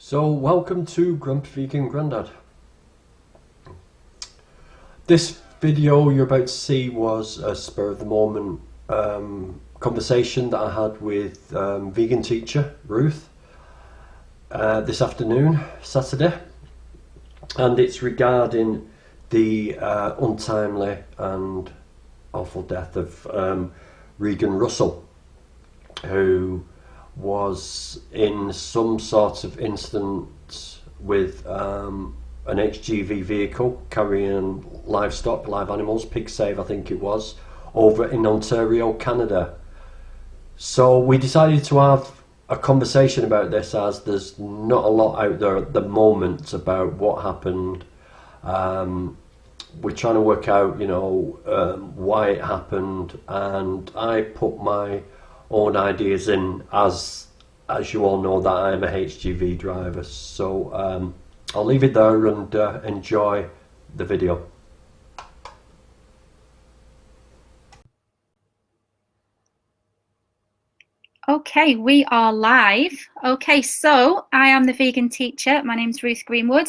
So welcome to GRUMPS Vegan Grandad. This video you're about to see was a spur of the moment conversation that I had with vegan teacher Ruth this afternoon, Saturday, and it's regarding the untimely and awful death of Regan Russell, who was in some sort of incident with an HGV vehicle carrying livestock, live animals, pig save I think it was, over in Ontario, Canada. So we decided to have a conversation about this, as there's not a lot out there at the moment about what happened. We're trying to work out, why it happened, and I put my own ideas in, as you all know, that I'm a HGV driver. So I'll leave it there and enjoy the video. Okay, we are live. Okay, so I am the vegan teacher. My name's Ruth Greenwood,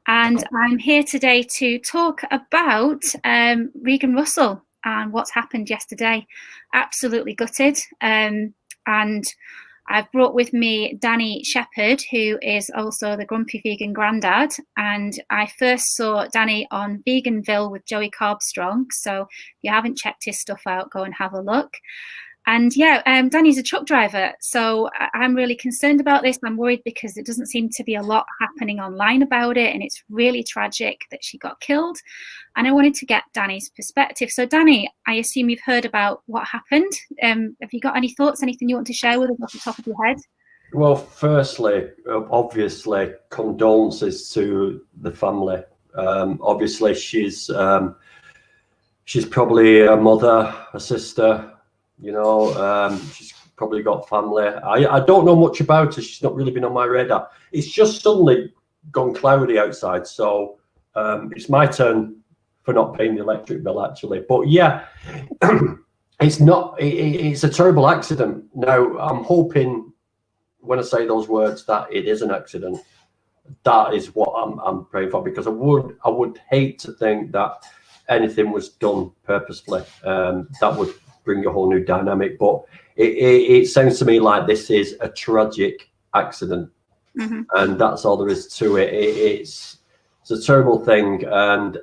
and I'm here today to talk about Regan Russell and what's happened yesterday. Absolutely gutted. And I've brought with me Danny Shepherd, who is also the Grumpy Vegan Grandad. And I first saw Danny on Veganville with Joey Carbstrong. So if you haven't checked his stuff out, go and have a look. And yeah, Danny's a truck driver, so I'm really concerned about this. I'm worried because it doesn't seem to be a lot happening online about it, and it's really tragic that she got killed. And I wanted to get Danny's perspective. So Danny, I assume you've heard about what happened. Have you got any thoughts, anything you want to share with us off the top of your head? Well, firstly, obviously, condolences to the family. Obviously, she's probably a mother, a sister. She's probably got family. I don't know much about her. She's not really been on my radar. It's just suddenly gone cloudy outside, so it's my turn for not paying the electric bill, actually. But yeah, it's not. It's a terrible accident. Now, I'm hoping when I say those words that it is an accident. That is what I'm praying for, because I would hate to think that anything was done purposefully. That would bring a whole new dynamic, but it sounds to me like this is a tragic accident. Mm-hmm. And that's all there is to it. It's a terrible thing, and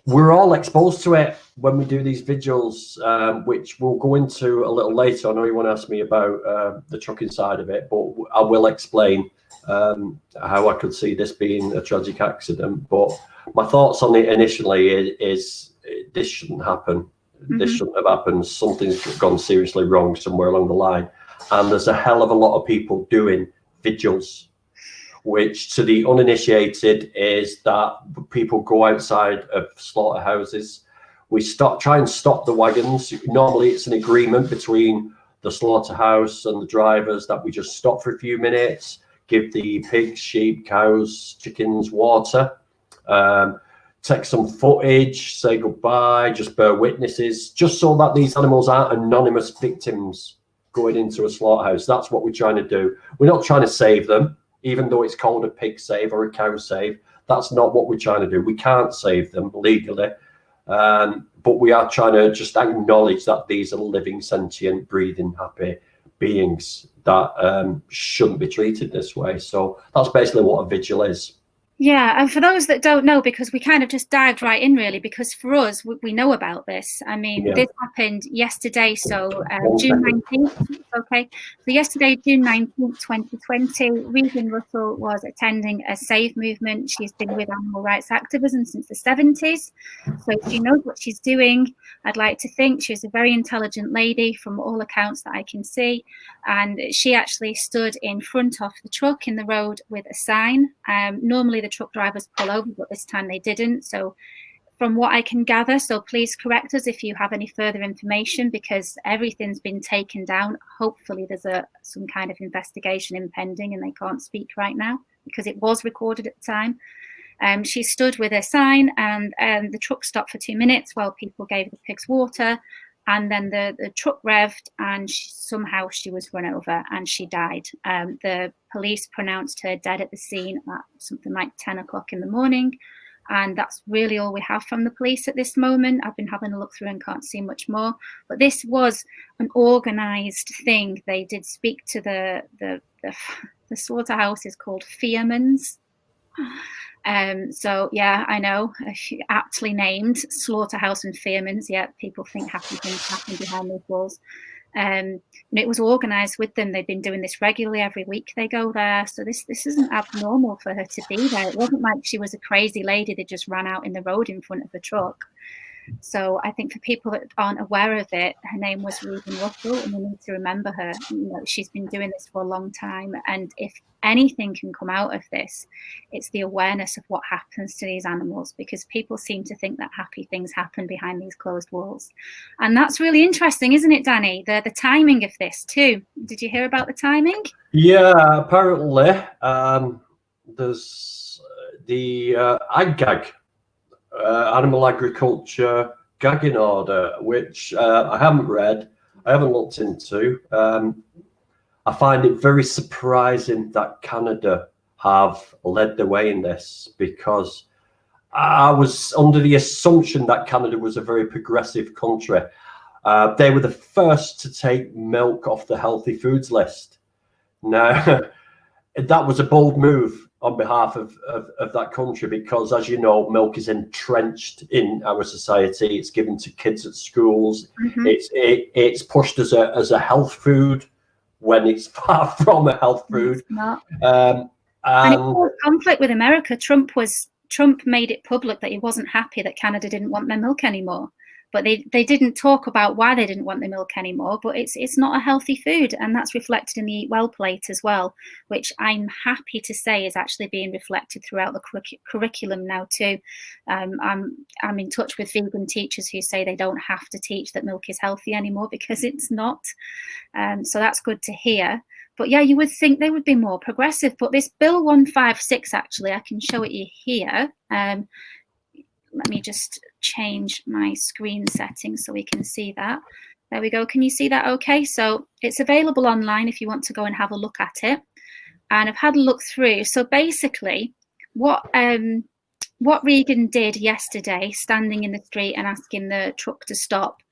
we're all exposed to it when we do these vigils, which we'll go into a little later. I know you want to ask me about the trucking side of it, but I will explain how I could see this being a tragic accident. But my thoughts on it initially is this shouldn't happen. Mm-hmm. This shouldn't have happened. Something's gone seriously wrong somewhere along the line. And there's a hell of a lot of people doing vigils, which to the uninitiated is that people go outside of slaughterhouses. We try and stop the wagons. Normally it's an agreement between the slaughterhouse and the drivers that we just stop for a few minutes, give the pigs, sheep, cows, chickens water, take some footage, say goodbye, just bear witnesses, just so that these animals aren't anonymous victims going into a slaughterhouse. That's what we're trying to do. We're not trying to save them, even though it's called a pig save or a cow save. That's not what we're trying to do. We can't save them legally, but we are trying to just acknowledge that these are living, sentient, breathing, happy beings that shouldn't be treated this way. So that's basically what a vigil is. Yeah, and for those that don't know, because we kind of just dived right in, really, because for us, we know about this. I mean, This happened yesterday, so June 19th, okay. So yesterday, June 19th, 2020, Regan Russell was attending a SAVE movement. She's been with animal rights activism since the 70s, so she knows what she's doing. I'd like to think she's a very intelligent lady from all accounts that I can see, and she actually stood in front of the truck in the road with a sign. Normally the truck drivers pull over, but this time they didn't. So from what I can gather, so please correct us if you have any further information, because everything's been taken down. Hopefully there's some kind of investigation impending and they can't speak right now because it was recorded at the time. She stood with a sign, and the truck stopped for 2 minutes while people gave the pigs water. and then the truck revved, and somehow she was run over and she died. The police pronounced her dead at the scene at something like 10 o'clock in the morning. And that's really all we have from the police at this moment. I've been having a look through and can't see much more. But this was an organised thing. They did speak to the slaughterhouse is called Fearmans. So yeah, I know, aptly named, Slaughterhouse and Fearmans. Yeah, people think happy things happen behind those walls. And it was organised with them. They've been doing this regularly. Every week they go there. So this isn't abnormal for her to be there. It wasn't like she was a crazy lady that just ran out in the road in front of a truck. So I think for people that aren't aware of it, her name was Regan Russell, and we need to remember her. You know, she's been doing this for a long time, and if anything can come out of this, it's the awareness of what happens to these animals, because people seem to think that happy things happen behind these closed walls. And that's really interesting, isn't it, Danny? The timing of this too. Did you hear about the timing? Yeah, apparently there's the Aggag, Animal Agriculture Gagging Order, which I haven't read, I haven't looked into. I find it very surprising that Canada have led the way in this, because I was under the assumption that Canada was a very progressive country. They were the first to take milk off the healthy foods list. Now, that was a bold move on behalf of that country, because, as you know, milk is entrenched in our society. It's given to kids at schools. Mm-hmm. It's pushed as a health food when it's far from a health food. It's not. And it caused conflict with America. Trump made it public that he wasn't happy that Canada didn't want their milk anymore. But they didn't talk about why they didn't want the milk anymore. But it's not a healthy food, and that's reflected in the Eat Well plate as well, which I'm happy to say is actually being reflected throughout the curriculum now too. I'm in touch with vegan teachers who say they don't have to teach that milk is healthy anymore, because it's not. So that's good to hear. But yeah, you would think they would be more progressive. But this Bill 156, actually, I can show it you here. Let me just change my screen settings so we can see that. There we go. Can you see that okay? So it's available online if you want to go and have a look at it. And I've had a look through. So basically, what Regan did yesterday, standing in the street and asking the truck to stop,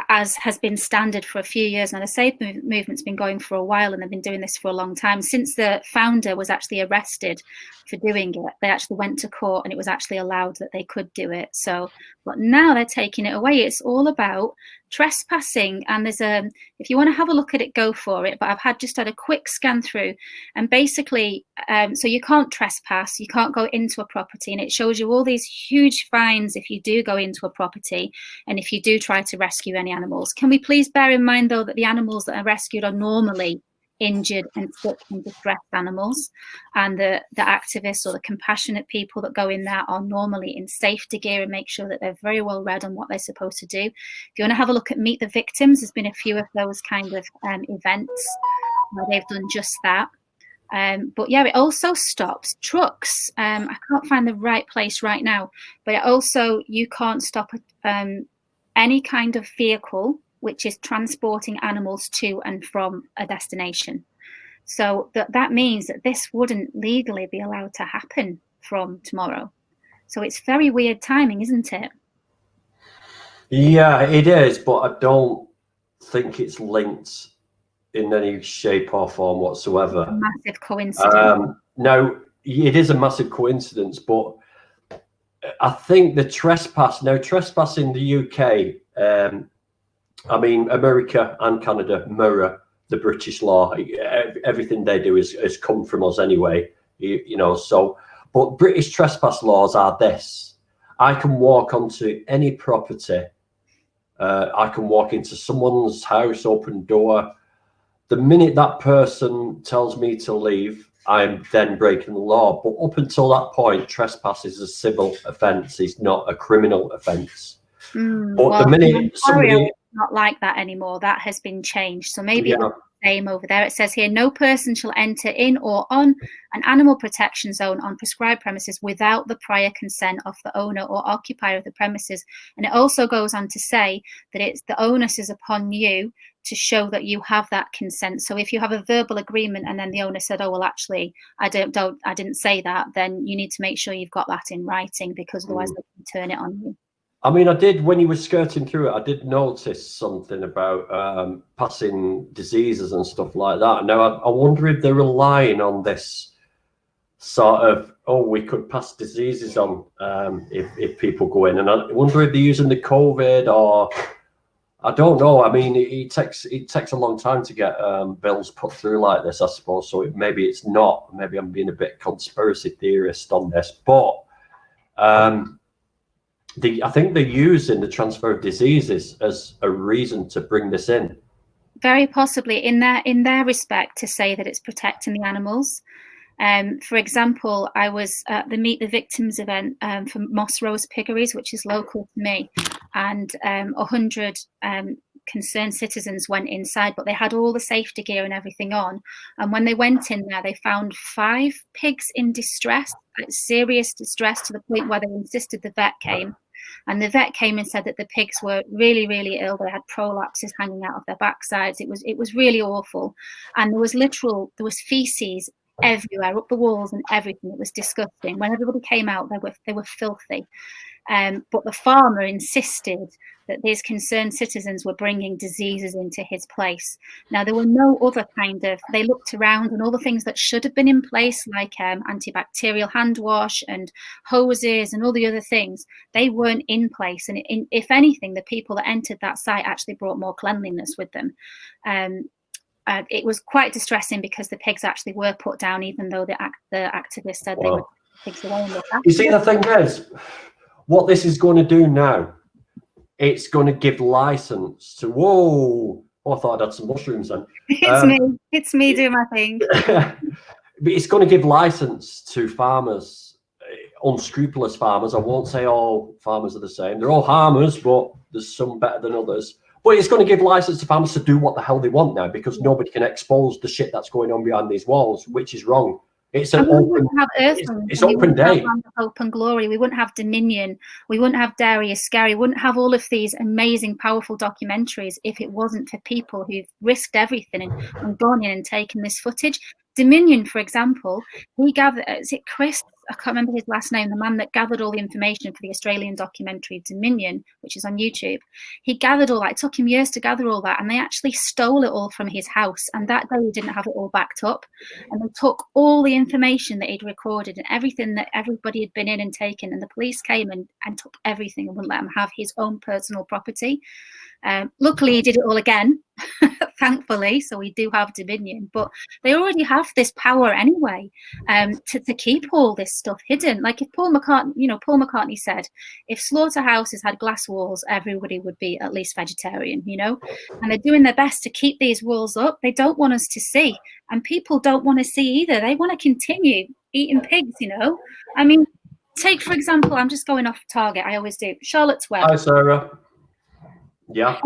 as has been standard for a few years now. The Save movement's been going for a while, and they've been doing this for a long time. Since the founder was actually arrested for doing it, they actually went to court, and it was actually allowed that they could do it. So, but now they're taking it away. It's all about trespassing, and there's if you want to have a look at it, go for it. But I've just had a quick scan through, and basically, so you can't trespass, you can't go into a property, and it shows you all these huge fines if you do go into a property and if you do try to rescue any animals. Can we please bear in mind, though, that the animals that are rescued are normally injured and sick and distressed animals, and the activists or the compassionate people that go in there are normally in safety gear and make sure that they're very well read on what they're supposed to do. If you want to have a look at Meet the Victims, there's been a few of those kind of events where they've done just that. But yeah, it also stops trucks. I can't find the right place right now, but it also, you can't stop any kind of vehicle which is transporting animals to and from a destination. So that means that this wouldn't legally be allowed to happen from tomorrow. So it's very weird timing, isn't it? Yeah, it is, but I don't think it's linked in any shape or form whatsoever. A massive coincidence. No, it is a massive coincidence, but I think the trespass in the UK, I mean, America and Canada mirror the British law. Everything they do has come from us anyway, you know. So, but British trespass laws are this: I can walk onto any property. I can walk into someone's house, open door. The minute that person tells me to leave, I'm then breaking the law. But up until that point, trespass is a civil offence. It's not a criminal offence. But the minute somebody... not like that anymore, that has been changed. So maybe the same over there. It says here, no person shall enter in or on an animal protection zone on prescribed premises without the prior consent of the owner or occupier of the premises. And it also goes on to say that it's the onus is upon you to show that you have that consent. So if you have a verbal agreement and then the owner said, oh, well, actually, I didn't say that, then you need to make sure you've got that in writing, because otherwise they can turn it on you. I mean, I did, when you were skirting through it, I did notice something about passing diseases and stuff like that. Now, I wonder if they're relying on this sort of, oh, we could pass diseases on if people go in. And I wonder if they're using the COVID, or I don't know. I mean, it takes a long time to get bills put through like this, I suppose. So maybe it's not. Maybe I'm being a bit conspiracy theorist on this, but I think they're using the transfer of diseases as a reason to bring this in. Very possibly in their respect to say that it's protecting the animals. For example, I was at the Meet the Victims event for Moss Rose Piggeries, which is local to me, and 100 concerned citizens went inside, but they had all the safety gear and everything on. And when they went in there, they found 5 pigs in distress, serious distress, to the point where they insisted the vet came. And the vet came and said that the pigs were really, really ill. They had prolapses hanging out of their backsides. It was really awful. And there was feces everywhere, up the walls and everything. It was disgusting. When everybody came out, they were filthy. But the farmer insisted that these concerned citizens were bringing diseases into his place. Now, there were no other they looked around, and all the things that should have been in place, like antibacterial hand wash and hoses and all the other things, they weren't in place. And if anything, the people that entered that site actually brought more cleanliness with them. It was quite distressing, because the pigs actually were put down, even though the activists said they would pigs away. You see, the thing is, what this is going to do now, it's going to give license to, I thought I'd had some mushrooms then. It's me doing my thing. But it's going to give license to farmers, unscrupulous farmers. I won't say all farmers are the same. They're all harmers, but there's some better than others. But it's going to give license to farmers to do what the hell they want now, because nobody can expose the shit that's going on behind these walls, which is wrong. It's an open day. Hope and glory. We wouldn't have Dominion. We wouldn't have Darius Scary. We wouldn't have all of these amazing, powerful documentaries if it wasn't for people who've risked everything and gone in and taken this footage. Dominion, for example, he gathered, is it Chris? I can't remember his last name, the man that gathered all the information for the Australian documentary Dominion, which is on YouTube. He gathered all that. It took him years to gather all that, and they actually stole it all from his house. And that day he didn't have it all backed up. And they took all the information that he'd recorded and everything that everybody had been in and taken. And the police came and took everything and wouldn't let him have his own personal property. Luckily, he did it all again, thankfully, so we do have Dominion. But they already have this power anyway, to keep all this stuff hidden. Like if Paul McCartney said, if slaughterhouses had glass walls, everybody would be at least vegetarian, And they're doing their best to keep these walls up. They don't want us to see, and people don't want to see either. They want to continue eating pigs, I mean, take, for example, I'm just going off target, I always do, Charlotte's Web. Hi, Sarah. Yeah.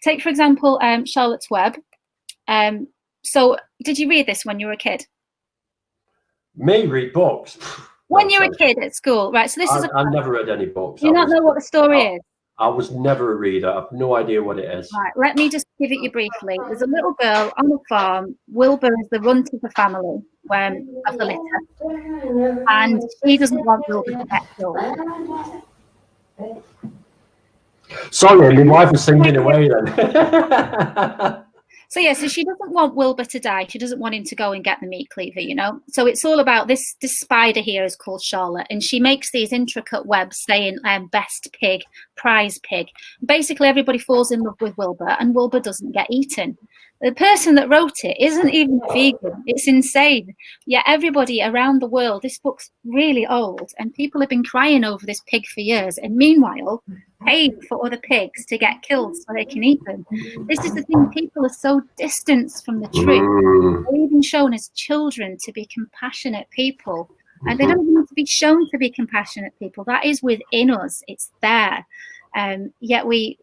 Take, for example, Charlotte's Web. So did you read this when you were a kid? Me read books? When you were a kid at school, right? So this is I never read any books. Do you not know what the story is? I was never a reader. I have no idea what it is. Right, let me just give it you briefly. There's a little girl on a farm. Wilbur is the runt of the family, of the litter, and she doesn't want Wilbur to get killed. Sorry, my wife was singing away then. So she doesn't want Wilbur to die. She doesn't want him to go and get the meat cleaver, So it's all about this spider here is called Charlotte, and she makes these intricate webs saying best pig, prize pig. Basically, everybody falls in love with Wilbur, and Wilbur doesn't get eaten. The person that wrote it isn't even a vegan. It's insane. Yet everybody around the world, this book's really old, and people have been crying over this pig for years, and meanwhile paid for other pigs to get killed so they can eat them. This is the thing, people are so distanced from the truth. They're even shown as children to be compassionate people, and they don't even need to be shown to be compassionate people. That is within us. It's there. Yet we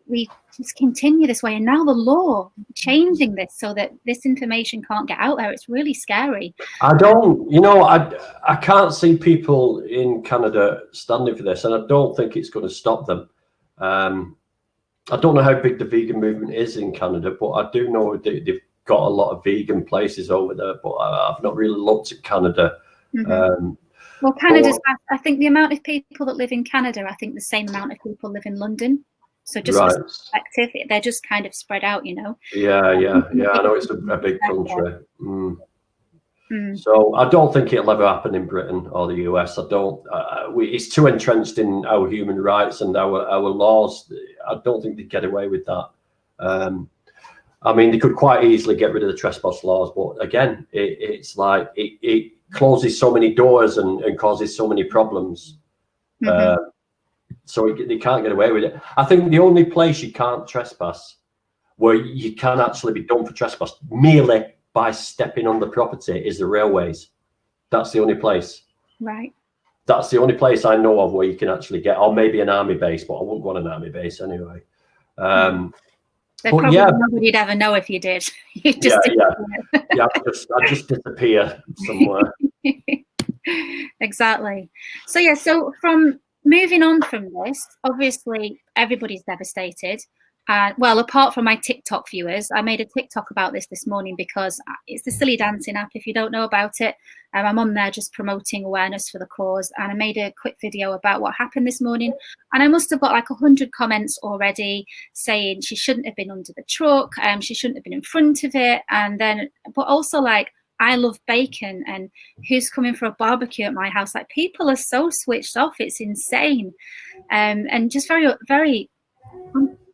just continue this way, and now the law changing this so that this information can't get out there. It's really scary. I don't, you know, I can't see people in Canada standing for this, and I don't think it's going to stop them. I don't know how big the vegan movement is in Canada, but I do know they've got a lot of vegan places over there, but I've not really looked at Canada. Well, Canada's, I think the amount of people that live in Canada, I think the same amount of people live in London. So just for perspective, they're just kind of spread out, you know. Yeah. I know it's a big country. So I don't think it'll ever happen in Britain or the US. I don't. It's too entrenched in our human rights and our laws. I don't think they'd get away with that. I mean, they could quite easily get rid of the trespass laws, but again, it's like it closes so many doors and causes so many problems. So they can't get away with it. I think the only place you can't trespass, where you can actually be done for trespass merely by stepping on the property, is the railways. That's the only place. Right. That's the only place I know of where you can actually get, or maybe an army base, but I wouldn't go on an army base anyway. Probably nobody'd ever know if you did. You just I just disappear somewhere. Exactly. So from moving on from this, obviously everybody's devastated. Well, apart from my TikTok viewers, I made a TikTok about this morning because it's the silly dancing app. If you don't know about it, I'm on there just promoting awareness for the cause. And I made a quick video about what happened this morning. And I must have got like 100 comments already saying she shouldn't have been under the truck. She shouldn't have been in front of it. And then, but also like, I love bacon and who's coming for a barbecue at my house? Like, people are so switched off. It's insane. And just very, very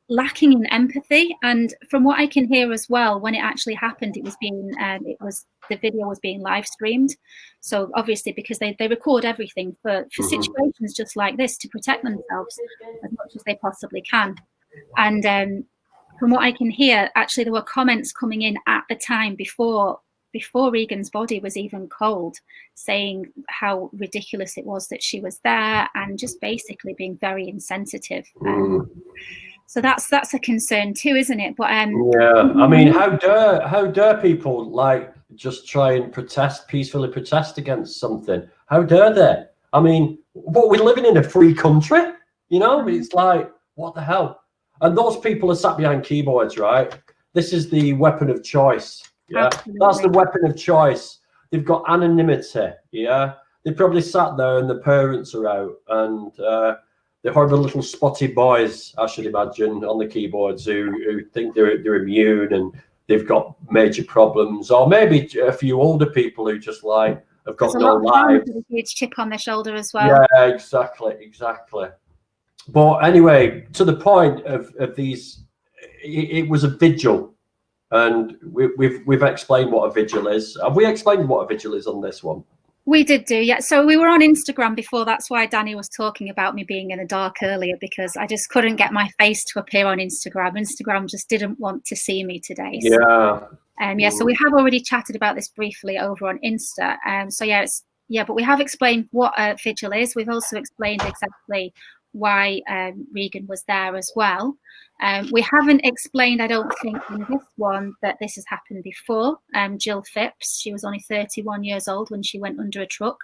lacking in empathy. And from what I can hear as well, when it actually happened, it was the video was being live streamed. So obviously, because they record everything for situations just like this to protect themselves as much as they possibly can. And from what I can hear, actually there were comments coming in at the time before Regan's body was even cold, saying how ridiculous it was that she was there and just basically being very insensitive. So that's a concern too, isn't it? But I mean, how dare people like just try and peacefully protest against something? How dare they? I mean, but we're living in a free country, you know? It's like, what the hell? And those people are sat behind keyboards, right? This is the weapon of choice. Yeah, absolutely. That's the weapon of choice. They've got anonymity. Yeah, they probably sat there and the parents are out and the horrible little spotty boys, I should imagine, on the keyboards who think they're immune and they've got major problems, or maybe a few older people who just like have got no lives. With a huge chip on their shoulder as well. Yeah, exactly. But anyway, to the point of these, it was a vigil. And we've explained what a vigil is. Have we explained what a vigil is on this one? We did do, yeah. So we were on Instagram before. That's why Danny was talking about me being in the dark earlier, because I just couldn't get my face to appear on Instagram. Instagram just didn't want to see me today. So, so we have already chatted about this briefly over on Insta. But we have explained what a vigil is. We've also explained exactly why Regan was there as well. We haven't explained, I don't think, in this one that this has happened before. Jill Phipps, she was only 31 years old when she went under a truck.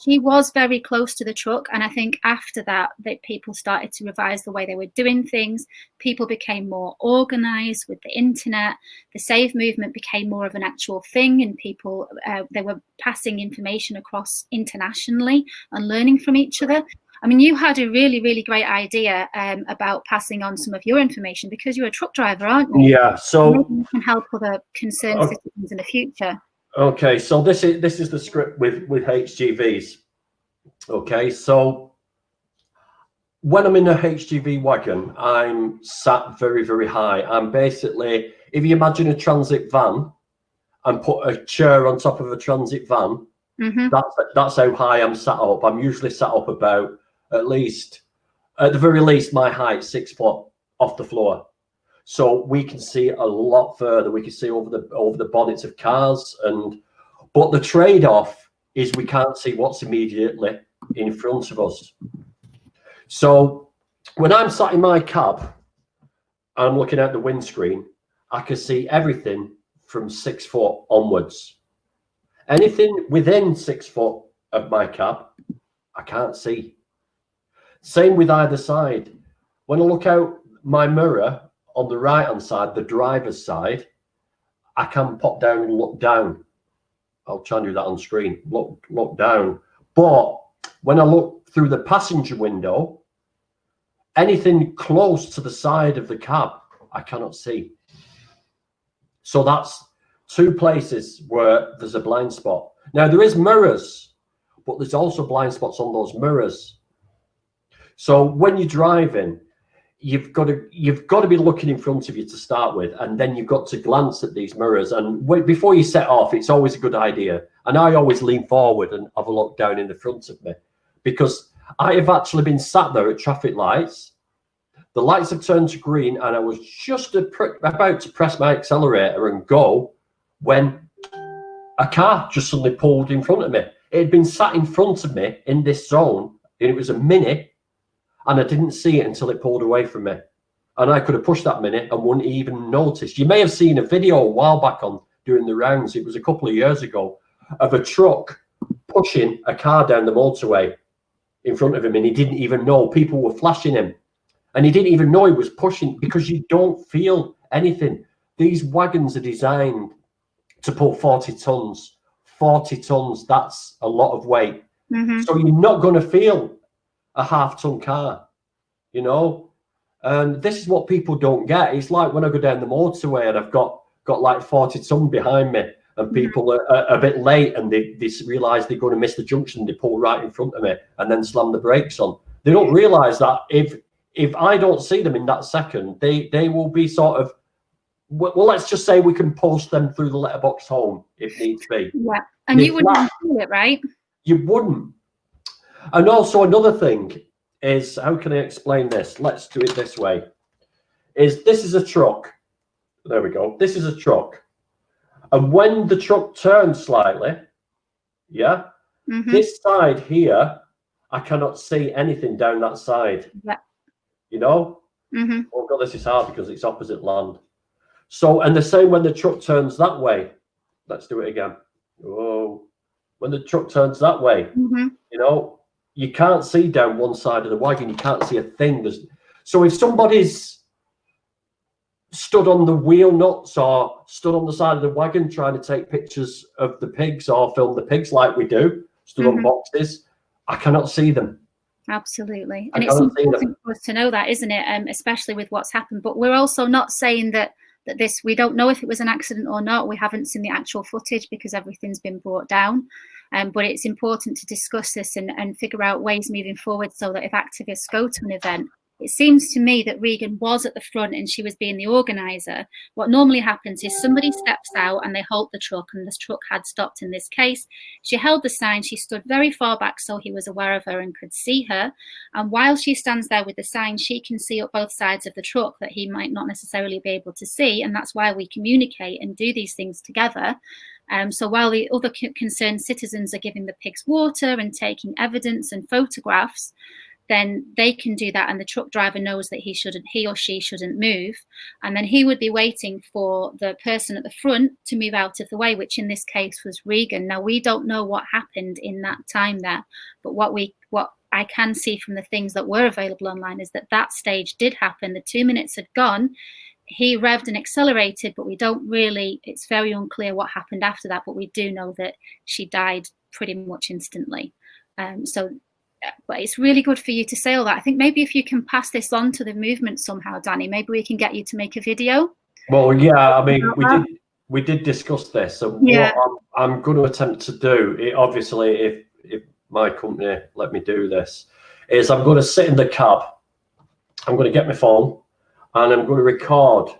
She was very close to the truck, and I think after that people started to revise the way they were doing things. People became more organised with the internet. The Save movement became more of an actual thing, and people they were passing information across internationally and learning from each other. I mean, you had a really, really great idea about passing on some of your information because you're a truck driver, aren't you? Yeah. So maybe you can help other concerned citizens in the future. Okay. So this is the script with HGVs. Okay. So when I'm in a HGV wagon, I'm sat very, very high. I'm basically, if you imagine a transit van and put a chair on top of a transit van, that's how high I'm sat up. I'm usually sat up about at the very least, my height 6 foot off the floor, so we can see a lot further. We can see over the bonnets of cars, but the trade-off is we can't see what's immediately in front of us. So when I'm sat in my cab and I'm looking out the windscreen, I can see everything from 6 foot onwards. Anything within 6 foot of my cab, I can't see. Same with either side. When I look out my mirror on the right hand side, the driver's side, I can pop down and look down. I'll try and do that on screen. Look down. But when I look through the passenger window, anything close to the side of the cab, I cannot see. So that's 2 places where there's a blind spot. Now there is mirrors, but there's also blind spots on those mirrors. So when you're driving, you've got to be looking in front of you to start with, and then you've got to glance at these mirrors. And before you set off, it's always a good idea. And I always lean forward and have a look down in the front of me, because I have actually been sat there at traffic lights. The lights have turned to green, and I was just about to press my accelerator and go when a car just suddenly pulled in front of me. It had been sat in front of me in this zone, and it was a Mini, and I didn't see it until it pulled away from me. And I could have pushed that Mini and wouldn't even notice. You may have seen a video a while back on doing the rounds, it was a couple of years ago, of a truck pushing a car down the motorway in front of him, and he didn't even know. People were flashing him, and he didn't even know he was pushing, because you don't feel anything. These wagons are designed to pull 40 tons. 40 tons, that's a lot of weight. So you're not going to feel a half-ton car, you know. And this is what people don't get. It's like when I go down the motorway and I've got like 40 ton behind me, and people are a bit late, and they realize they're going to miss the junction, they pull right in front of me and then slam the brakes on. They don't realize that if I don't see them in that second, they will be sort of, well, let's just say we can post them through the letterbox home if needs be. Yeah, and you wouldn't do it, right? You wouldn't. And also another thing is, how can I explain this? Let's do it this way. This is a truck. There we go. This is a truck. And when the truck turns slightly, this side here, I cannot see anything down that side. Yeah. You know? Oh God, this is hard because it's opposite land. So, and the same when the truck turns that way. Let's do it again. Oh, when the truck turns that way, you know, you can't see down one side of the wagon. You can't see a thing. So if somebody's stood on the wheel nuts or stood on the side of the wagon trying to take pictures of the pigs or film the pigs like we do, stood on boxes, I cannot see them. Absolutely. And it's important for us to know that, isn't it? Especially with what's happened. But we're also not saying that we don't know if it was an accident or not. We haven't seen the actual footage because everything's been brought down. But it's important to discuss this and figure out ways moving forward so that if activists go to an event, it seems to me that Regan was at the front and she was being the organizer. What normally happens is somebody steps out and they halt the truck, and this truck had stopped in this case. She held the sign, she stood very far back so he was aware of her and could see her. And while she stands there with the sign, she can see up both sides of the truck that he might not necessarily be able to see. And that's why we communicate and do these things together. So while the other concerned citizens are giving the pigs water and taking evidence and photographs, then they can do that, and the truck driver knows that he or she shouldn't move, and then he would be waiting for the person at the front to move out of the way, which in this case was Regan. Now we don't know what happened in that time there, but what I can see from the things that were available online is that stage did happen. The 2 minutes had gone. He revved and accelerated, but we don't really, it's very unclear what happened after that, but we do know that she died pretty much instantly. But it's really good for you to say all that. I think maybe if you can pass this on to the movement somehow, Danny, maybe we can get you to make a video. Well, yeah, I mean, we did discuss this. So what I'm going to attempt to do, obviously, if my company let me do this, is I'm going to sit in the cab, I'm going to get my phone, and I'm going to record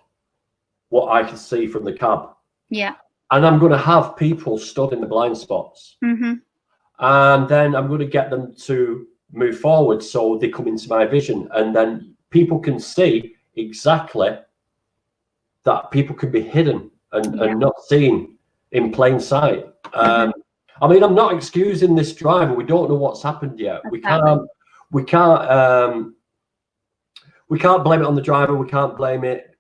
what I can see from the cab. Yeah. And I'm going to have people stood in the blind spots. And then I'm going to get them to move forward so they come into my vision. And then people can see exactly that people can be hidden and not seen in plain sight. I mean, I'm not excusing this driver. We don't know what's happened yet. We can't we can't blame it on the driver. We can't blame it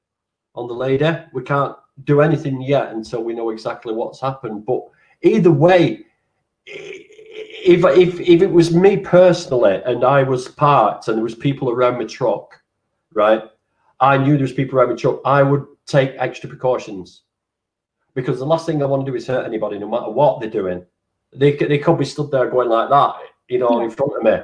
on the lady. We can't do anything yet until we know exactly what's happened. But either way, if it was me personally and I was parked and there was people around my truck, right? I knew there was people around my truck. I would take extra precautions, because the last thing I want to do is hurt anybody, no matter what they're doing. They could be stood there going like that, you know, in front of me.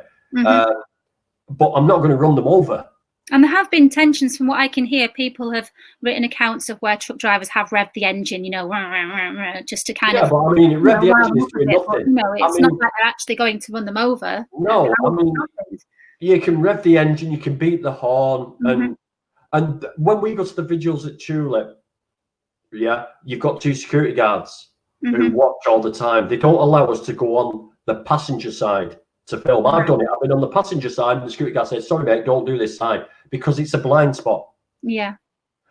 But I'm not going to run them over. And there have been tensions, from what I can hear. People have written accounts of where truck drivers have revved the engine, you know, just to kind of. But I mean, it revved the engine is doing nothing. No, it's not like they're actually going to run them over. No, I mean, you can rev the engine, you can beat the horn, and when we go to the vigils at Tulip, you've got 2 security guards who watch all the time. They don't allow us to go on the passenger side to film. I've done it. I've been on the passenger side, and the security guard said, "Sorry, mate, don't do this side," because it's a blind spot. Yeah.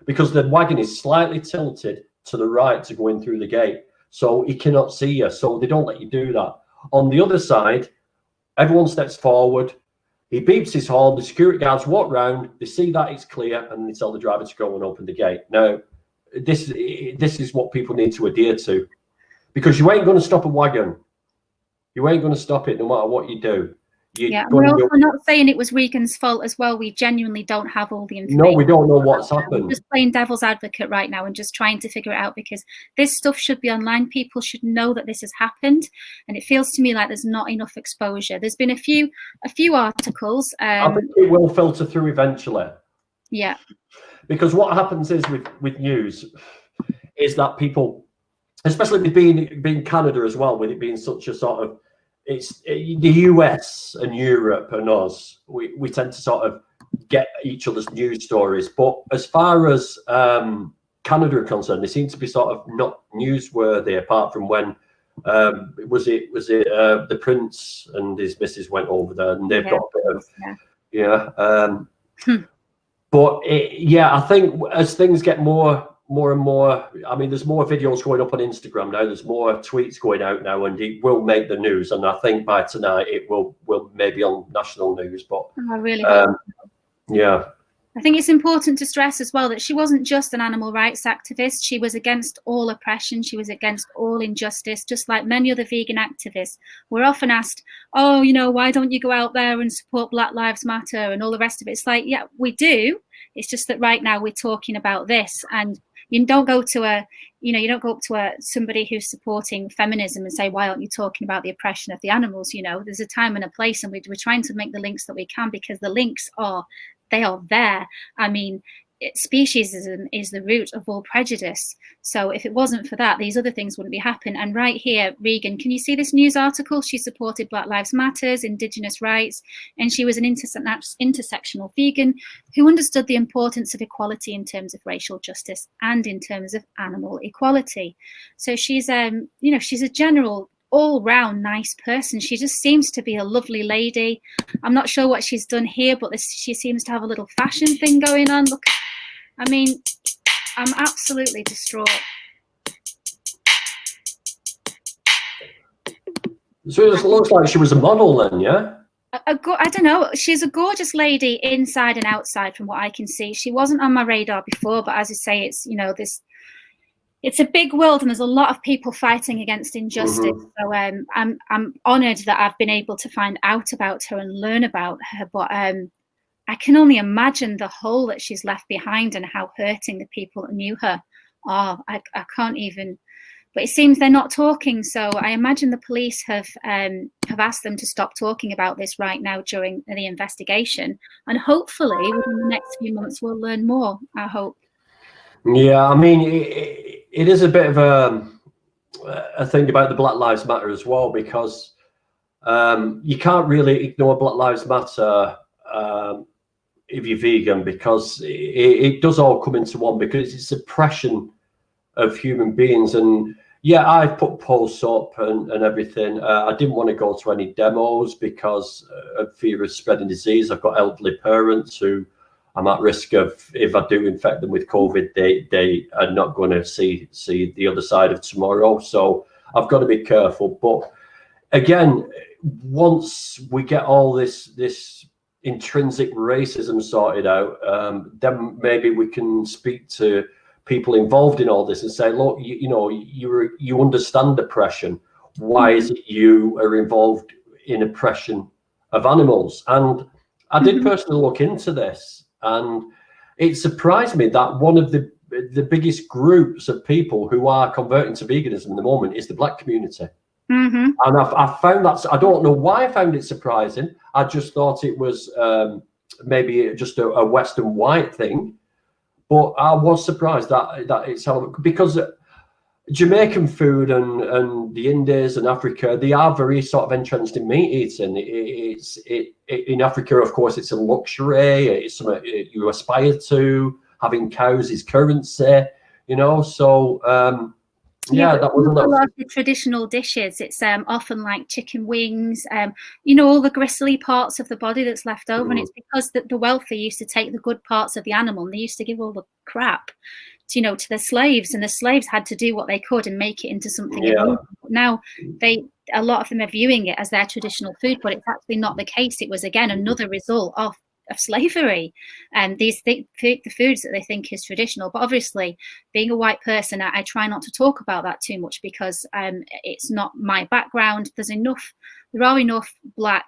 Because the wagon is slightly tilted to the right to go in through the gate, so he cannot see you. So they don't let you do that. On the other side, everyone steps forward. He beeps his horn. The security guards walk round. They see that it's clear, and they tell the driver to go and open the gate. Now, this is what people need to adhere to, because you ain't going to stop a wagon. You ain't going to stop it no matter what you do. We're also not saying it was Regan's fault as well. We genuinely don't have all the information. No, we don't know what's happened. We're just playing devil's advocate right now and just trying to figure it out, because this stuff should be online. People should know that this has happened, and it feels to me like there's not enough exposure. There's been a few articles. I think it will filter through eventually. Yeah. Because what happens is with news is that people, especially with being Canada as well, with it being such a sort of, it's the US and Europe and us, we tend to sort of get each other's news stories. But as far as Canada are concerned, they seem to be sort of not newsworthy, apart from when was it the Prince and his missus went over there, and they've got a bit of But I think as things get more and more, I mean, there's more videos going up on Instagram now, there's more tweets going out now, and it will make the news. And I think by tonight it will maybe on national news. But I really hope. I think it's important to stress as well that she wasn't just an animal rights activist. She was against all oppression. She was against all injustice, just like many other vegan activists. We're often asked, oh, you know, why don't you go out there and support Black Lives Matter and all the rest of it? It's like, yeah, we do. It's just that right now we're talking about this, and you don't go to somebody who's supporting feminism and say, why aren't you talking about the oppression of the animals? You know, there's a time and a place, and we're trying to make the links that we can, because the links are there. I mean, speciesism is the root of all prejudice. So if it wasn't for that, these other things wouldn't be happening. And right here, Regan, can you see this news article? She supported Black Lives Matters, Indigenous rights, and she was an intersectional vegan who understood the importance of equality in terms of racial justice and in terms of animal equality. So she's she's a general all-round nice person. She just seems to be a lovely lady. I'm not sure what she's done here, but she seems to have a little fashion thing going on. Look, I mean, I'm absolutely distraught. So it looks like she was a model then, yeah? I don't know. She's a gorgeous lady inside and outside from what I can see. She wasn't on my radar before, but as I say, it's, you know, it's a big world, and there's a lot of people fighting against injustice. So I'm honoured that I've been able to find out about her and learn about her. But I can only imagine the hole that she's left behind and how hurting the people that knew her are. I can't even. But it seems they're not talking. So I imagine the police have asked them to stop talking about this right now during the investigation. And hopefully within the next few months we'll learn more, I hope. Yeah, I mean, it is a bit of a thing about the Black Lives Matter as well, because you can't really ignore Black Lives Matter if you're vegan, because it does all come into one, because it's oppression of human beings. And yeah, I've put posts up and everything. I didn't want to go to any demos because of fear of spreading disease. I've got elderly parents who I'm at risk of, if I do infect them with COVID, they are not going to see the other side of tomorrow. So I've got to be careful. But again, once we get all this intrinsic racism sorted out, then maybe we can speak to people involved in all this and say, look, you understand oppression. Why is it you are involved in oppression of animals? And I did personally look into this, and it surprised me that one of the biggest groups of people who are converting to veganism at the moment is the Black community. And I found that, I don't know why I found it surprising. I just thought it was maybe just a Western white thing, but I was surprised that it's how, because Jamaican food and the Indies and Africa, they are very sort of entrenched in meat eating. In Africa, of course, it's a luxury. It's something you aspire to. Having cows is currency, so yeah, that was a lot of the traditional dishes. It's often like chicken wings, all the gristly parts of the body that's left over, and it's because the wealthy used to take the good parts of the animal and they used to give all the crap to the slaves, and the slaves had to do what they could and make it into something. Now a lot of them are viewing it as their traditional food, but it's actually not the case. It was, again, another result of slavery, and the foods that they think is traditional. But obviously, being a white person, I try not to talk about that too much, because it's not my background. There are enough Black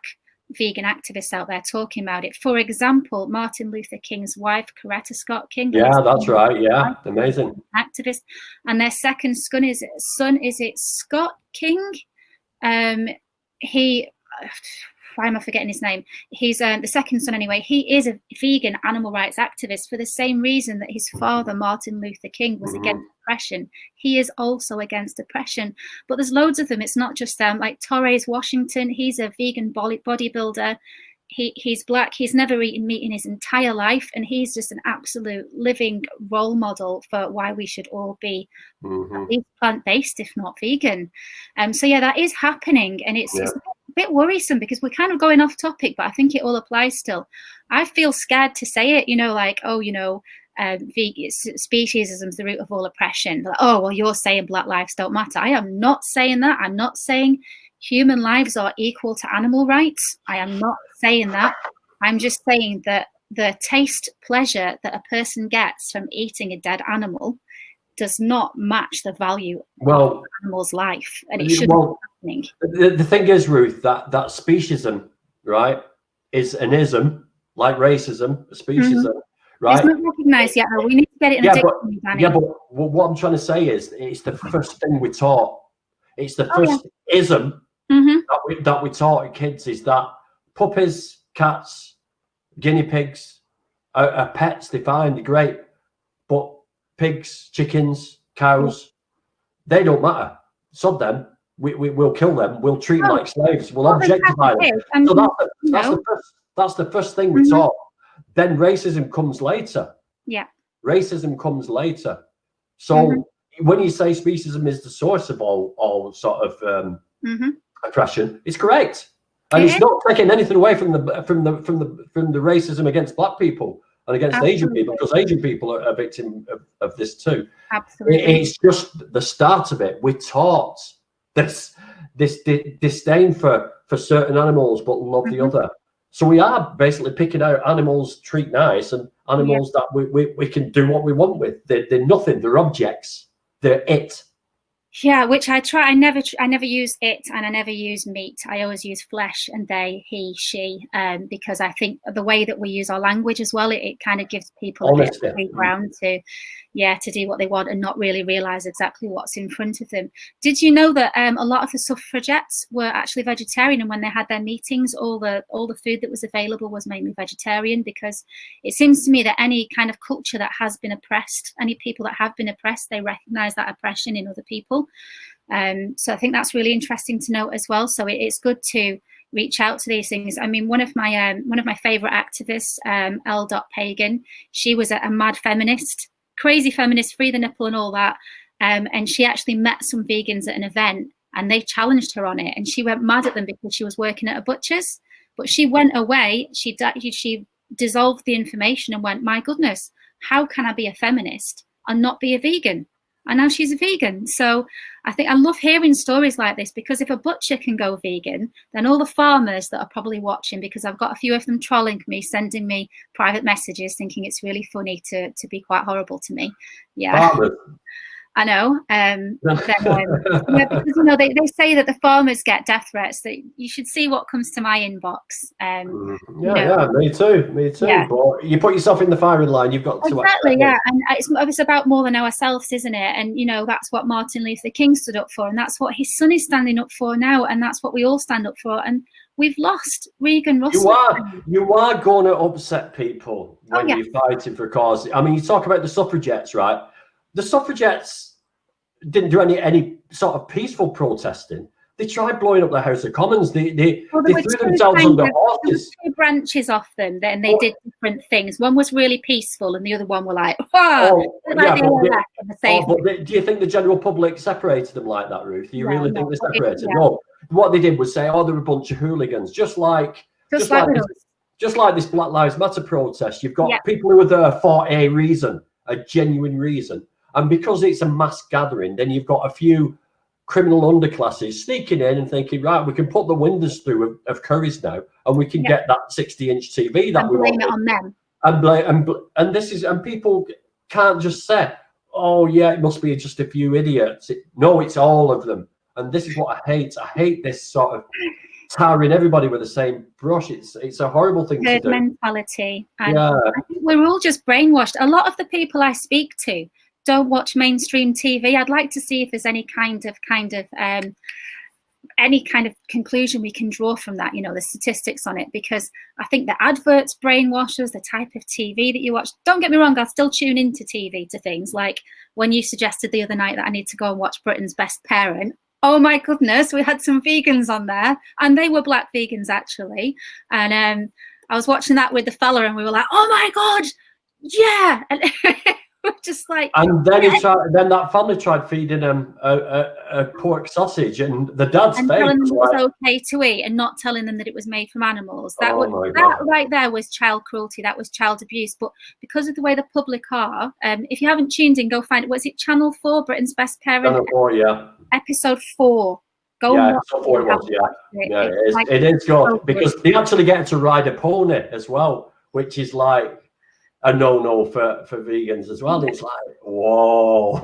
vegan activists out there talking about it. For example, Martin Luther King's wife, Coretta Scott King. Yeah, that's right. Yeah, amazing activist. And their second son is it Scott King? Why am I forgetting his name? He's the second son anyway. He is a vegan animal rights activist for the same reason that his father, Martin Luther King, was against oppression. He is also against oppression. But there's loads of them. It's not just them. Like Torres Washington, he's a vegan bodybuilder. He's Black. He's never eaten meat in his entire life, and he's just an absolute living role model for why we should all be at least plant-based, if not vegan. So yeah, that is happening, and it's a bit worrisome, because we're kind of going off topic, but I think it all applies still. I feel scared to say it, speciesism is the root of all oppression. Like, oh, well, you're saying Black lives don't matter. I am not saying that. I'm not saying human lives are equal to animal rights. I am not saying that. I'm just saying that the taste pleasure that a person gets from eating a dead animal does not match the value of an animal's life, and it shouldn't be happening. The thing is, Ruth, that speciesism, right, is an ism, like racism, speciesism, right? It's not recognised yet, though. We need to get it in a dictionary, Danny. Yeah, but what I'm trying to say is, it's the first thing we taught. It's the first ism that we taught kids, is that puppies, cats, guinea pigs are pets. They're fine, they're great, but pigs, chickens, cows, they don't matter. Sod them. We'll kill them. We'll treat them like slaves. We'll objectify them. So that's the first thing we taught. Then racism comes later. Yeah. Racism comes later. So when you say speciesism is the source of all sort of oppression, it's correct, and it's not taking anything away from the racism against Black people and against Asian people, because Asian people are a victim of this too. Absolutely. It's just the start of it. We're taught this disdain for certain animals, but love the other. So we are basically picking out animals treat nice, and animals that we can do what we want with. They're nothing. They're objects. They're it. Yeah, which I try. I never use it, and I never use meat. I always use flesh and they, he, she, because I think the way that we use our language as well, it kind of gives people a bit of free ground to do what they want and not really realize exactly what's in front of them. Did you know that a lot of the suffragettes were actually vegetarian, and when they had their meetings, all the food that was available was mainly vegetarian? Because it seems to me that any kind of culture that has been oppressed, any people that have been oppressed, they recognize that oppression in other people. So I think that's really interesting to note as well. So it's good to reach out to these things. I mean, one of my favorite activists, L. Pagan, she was a mad feminist, crazy feminist, free the nipple and all that. And she actually met some vegans at an event, and they challenged her on it, and she went mad at them because she was working at a butcher's. But she went away, she dissolved the information and went, my goodness, how can I be a feminist and not be a vegan? and now she's a vegan. So I think I love hearing stories like this, because if a butcher can go vegan, then all the farmers that are probably watching, because I've got a few of them trolling me, sending me private messages thinking it's really funny to be quite horrible to me. Yeah. Farmers. I know. Yeah, because, you know, they say that the farmers get death threats. That you should see what comes to my inbox. Yeah, me too. Yeah. But you put yourself in the firing line. You've got to exactly. Yeah, and it's about more than ourselves, isn't it? And you know, that's what Martin Luther King stood up for, and that's what his son is standing up for now, and that's what we all stand up for. And we've lost Regan Russell. You are going to upset people when you're fighting for a cause. I mean, you talk about the suffragettes, right? The suffragettes didn't do any sort of peaceful protesting. They tried blowing up the House of Commons. They threw themselves under horses. Two branches off them, then they did different things. One was really peaceful, and the other one were like, do you think the general public separated them like that, Ruth? Do you really think they separated them? No. What they did was say, oh, they're a bunch of hooligans, just like this Black Lives Matter protest. You've got people who are there for a reason, a genuine reason. And because it's a mass gathering, then you've got a few criminal underclasses sneaking in and thinking, right, we can put the windows through of Curry's now, and we can get that 60-inch TV that we want. Blame it on them. And people can't just say, oh yeah, it must be just a few idiots. No, it's all of them. And this is what I hate. I hate this sort of tarring everybody with the same brush. It's a horrible thing to do. Mentality. And I think we're all just brainwashed. A lot of the people I speak to don't watch mainstream TV. I'd like to see if there's any kind of conclusion we can draw from that, you know, the statistics on it, because I think the adverts brainwash us, the type of TV that you watch. Don't get me wrong, I'll still tune into TV to things like when you suggested the other night that I need to go and watch Britain's Best Parent. Oh my goodness, we had some vegans on there, and they were black vegans actually. And I was watching that with the fella, and we were like, oh my God, yeah. And just like, and then then that family tried feeding him a pork sausage, and the dad's face telling them it was okay to eat, and not telling them that it was made from animals. That right there was child cruelty. That was child abuse. But because of the way the public are, if you haven't tuned in, go find it. Was it Channel 4, Britain's Best Parent? Channel 4, yeah. Episode 4. Episode 4 it was, it is good, because they actually get to ride a pony as well, which is like a no for vegans as well. It's like, whoa.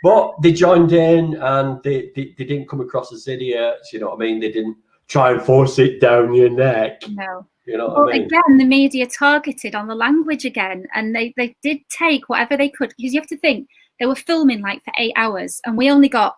But they joined in, and they didn't come across as idiots, you know what I mean? They didn't try and force it down your neck. No. You know what I mean? Again, the media targeted on the language again, and they did take whatever they could, because you have to think they were filming like for 8 hours, and we only got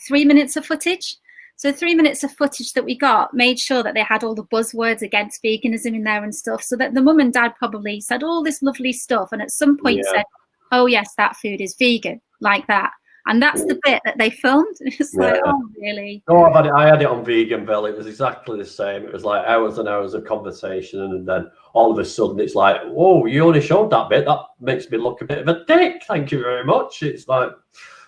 3 minutes of footage. So 3 minutes of footage that we got made sure that they had all the buzzwords against veganism in there and stuff, so that the mum and dad probably said all this lovely stuff, and at some point said, oh yes, that food is vegan, like that. And that's the bit that they filmed. It's like, oh really? No, I had it on Veganville. It was exactly the same. It was like hours and hours of conversation, and then all of a sudden it's like, whoa, you only showed that bit. That makes me look a bit of a dick. Thank you very much. It's like,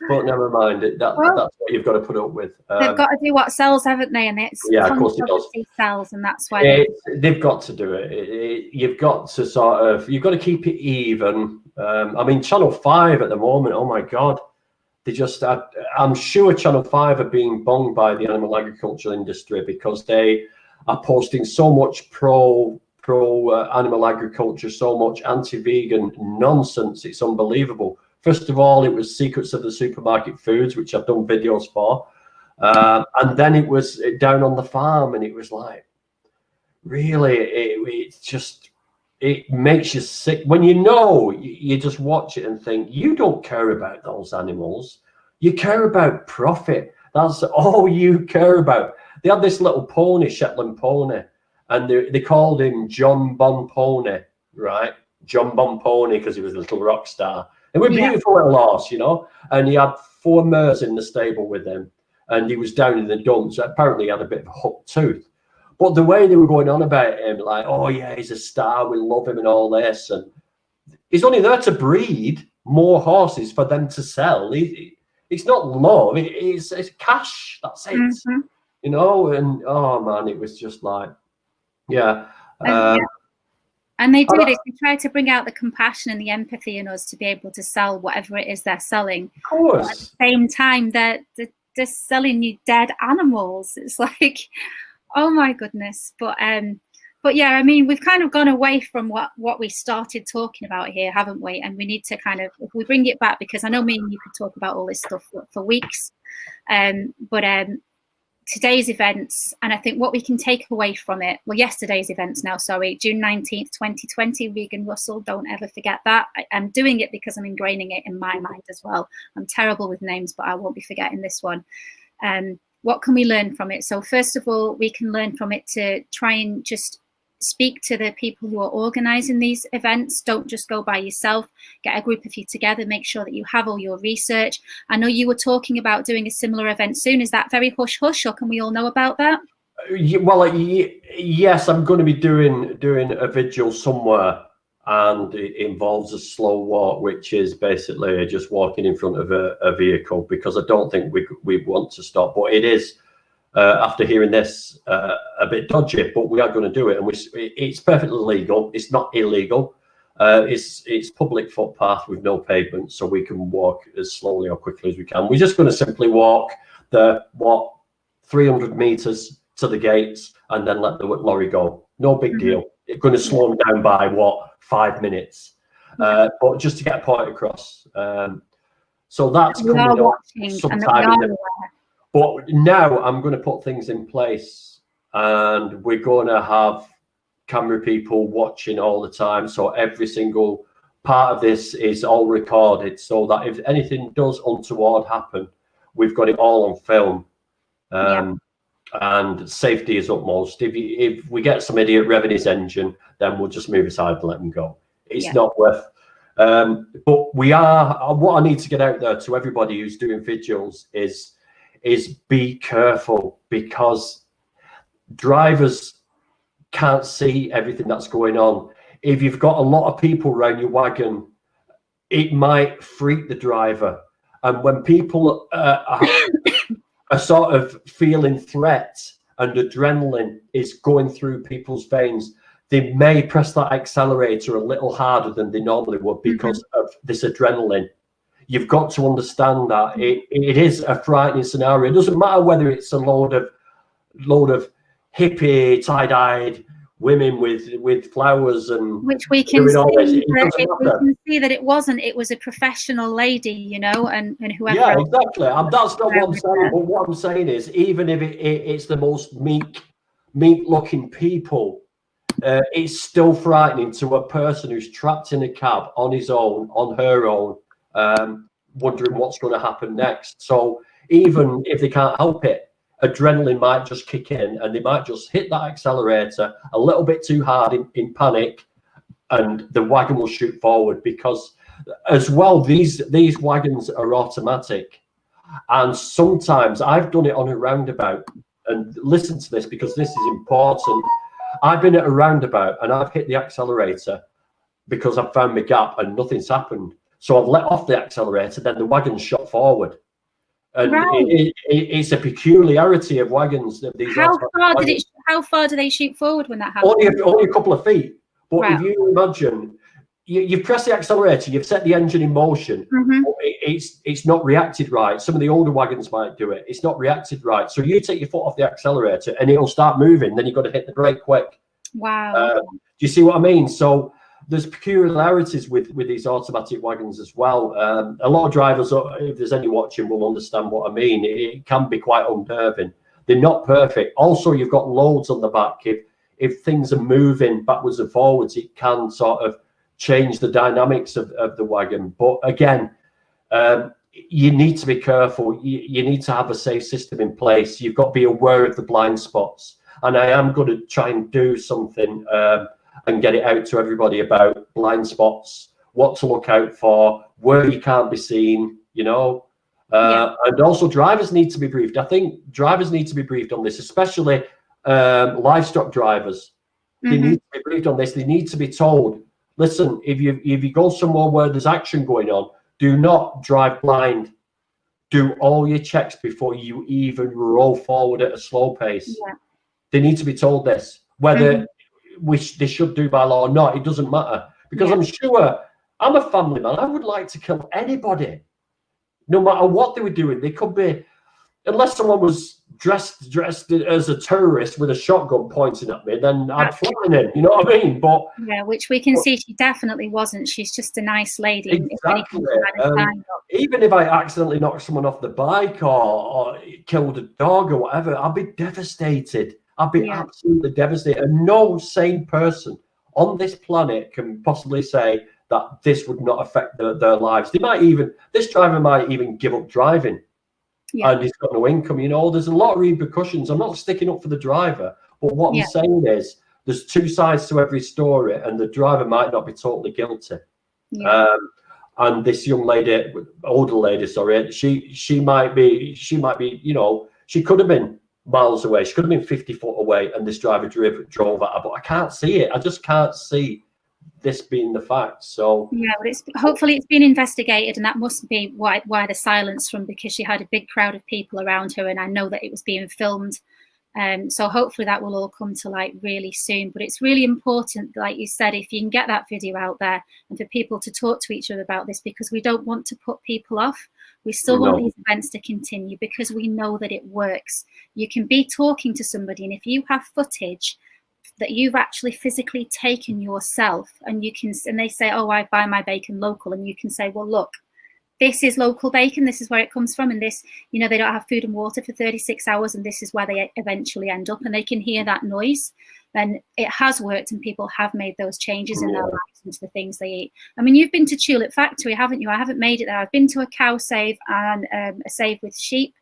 but never mind. That's what you've got to put up with. They've got to do what sells, haven't they? And it's of course it does. Sells, and that's why they've got to do it. You've got to you've got to keep it even. I mean, Channel 5 at the moment. Oh my God. I'm sure Channel 5 are being bunged by the animal agriculture industry, because they are posting so much pro animal agriculture, so much anti-vegan nonsense. It's unbelievable. First of all, it was Secrets of the Supermarket Foods, which I've done videos for, and then it was Down on the Farm, and it was like, really, it's just. It makes you sick when you just watch it and think, you don't care about those animals. You care about profit. That's all you care about. They had this little pony, Shetland pony, and they called him John Bon Pony, right? John Bon Pony, because he was a little rock star. They were beautiful little horse, you know, and he had 4 mares in the stable with him, and he was down in the dumps. So apparently he had a bit of a hooked tooth. But the way they were going on about him, like, oh yeah, he's a star, we love him and all this, and he's only there to breed more horses for them to sell. It's not love, it's cash. That's it, you know. And oh man, it was just like, And they do this. They try to bring out the compassion and the empathy in us to be able to sell whatever it is they're selling. Of course. But at the same time, they're selling you dead animals. It's like, oh my goodness. But yeah, I mean, we've kind of gone away from what we started talking about here, haven't we? And we need to kind of, if we bring it back, because I know me and you could talk about all this stuff for weeks. But today's events, and I think what we can take away from it, well, yesterday's events now, sorry, June 19th, 2020, Regan Russell, don't ever forget that. I'm doing it because I'm ingraining it in my mind as well. I'm terrible with names, but I won't be forgetting this one. What can we learn from it? So first of all, we can learn from it to try and just speak to the people who are organising these events. Don't just go by yourself. Get a group of you together. Make sure that you have all your research. I know you were talking about doing a similar event soon. Is that very hush hush, or can we all know about that? Well, yes, I'm going to be doing a vigil somewhere, and it involves a slow walk, which is basically just walking in front of a vehicle, because I don't think we want to stop. But it is, after hearing this, a bit dodgy, but we are going to do it, and it's perfectly legal. It's not illegal. It's public footpath with no pavement, so we can walk as slowly or quickly as we can. We're just going to simply walk 300 meters to the gates and then let the lorry go. No big deal. It's going to slow them down by 5 minutes, but just to get a point across. So that's coming up sometime in the. But now I'm going to put things in place, and we're going to have camera people watching all the time. So every single part of this is all recorded, so that if anything does untoward happen, we've got it all on film. And safety is utmost. If we get some idiot revving his engine, then we'll just move aside and let him go. It's not worth. But we are. What I need to get out there to everybody who's doing vigils is be careful, because drivers can't see everything that's going on. If you've got a lot of people around your wagon, it might freak the driver. And when people are sort of feeling threat and adrenaline is going through people's veins, they may press that accelerator a little harder than they normally would because of this adrenaline. You've got to understand that it is a frightening scenario. It doesn't matter whether it's a load of hippie, tie-dyed women with flowers and which we can see that it wasn't. It was a professional lady, you know, and whoever. Yeah, exactly. And that's not what I'm saying. But what I'm saying is, even if it's the most meek-looking people, it's still frightening to a person who's trapped in a cab on his own, on her own. Wondering what's going to happen next. So even if they can't help it, adrenaline might just kick in, and they might just hit that accelerator a little bit too hard in panic, and the wagon will shoot forward. Because as well, these wagons are automatic, and sometimes I've done it on a roundabout. And listen to this, because this is important. I've been at a roundabout and I've hit the accelerator because I've found my gap and nothing's happened. So I've let off the accelerator, then the wagon's shot forward. And it's a peculiarity of wagons. How far do they shoot forward when that happens? Only a couple of feet. But if you imagine, you've pressed the accelerator, you've set the engine in motion. It's not reacted right. Some of the older wagons might do it. It's not reacted right. So you take your foot off the accelerator and it'll start moving. Then you've got to hit the brake quick. Wow. Do you see what I mean? So there's peculiarities with these automatic wagons as well. A lot of drivers, if there's any watching, will understand what I mean. It can be quite unnerving. They're not perfect. Also, you've got loads on the back. If things are moving backwards and forwards, it can sort of change the dynamics of the wagon. But again, you need to be careful. You need to have a safe system in place. You've got to be aware of the blind spots. And I am going to try and do something and get it out to everybody about blind spots, what to look out for, where you can't be seen, you know. And also drivers need to be briefed. I think drivers need to be briefed on this, especially livestock drivers. They need to be briefed on this. They need to be told, listen, if you go somewhere where there's action going on, do not drive blind. Do all your checks before you even roll forward at a slow pace. They need to be told this, whether they should do by law or not, it doesn't matter, because I'm sure I'm a family man. I would like to kill anybody, no matter what they were doing. They could be, unless someone was dressed as a terrorist with a shotgun pointing at me, then I'd flatten him. You know what I mean? But yeah, which we can see she definitely wasn't. She's just a nice lady. Exactly. Even if I accidentally knocked someone off the bike or killed a dog or whatever, I'd be devastated. I'd be absolutely devastated. And no sane person on this planet can possibly say that this would not affect their lives. This driver might even give up driving. And he's got no income. You know, there's a lot of repercussions. I'm not sticking up for the driver, but what I'm saying is there's two sides to every story, and the driver might not be totally guilty. And this young lady, older lady, sorry, she might be, you know, she could have been miles away. She could have been 50 foot away, and this driver drove at her. But I can't see it. I just can't see this being the fact. So yeah, but hopefully it's been investigated, and that must be why the silence from, because she had a big crowd of people around her, and I know that it was being filmed. So hopefully that will all come to light really soon. But it's really important, like you said, if you can get that video out there and for people to talk to each other about this, because we don't want to put people off. We still want these events to continue because we know that it works. You can be talking to somebody, and if you have footage that you've actually physically taken yourself, and you can, and they say, oh, I buy my bacon local, and you can say, well, look, this is local bacon, this is where it comes from, and this, you know, they don't have food and water for 36 hours, and this is where they eventually end up, and they can hear that noise. Then it has worked, and people have made those changes in their lives into the things they eat. I mean, you've been to Tulip Factory, haven't you? I haven't made it there. I've been to a cow save and a save with sheep,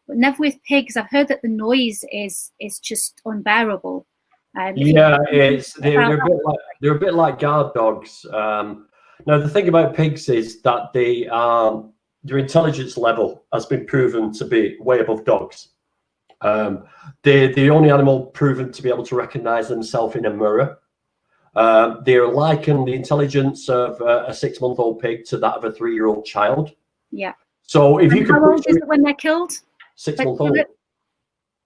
but never with pigs. I've heard that the noise is just unbearable. Yeah, they're a bit like guard dogs. Now the thing about pigs is that their intelligence level has been proven to be way above dogs. They're the only animal proven to be able to recognize themselves in a mirror. They're liken the intelligence of a 6-month-old pig to that of a 3-year-old child. Yeah. So if you can, how old is it when they're killed? 6-month-old.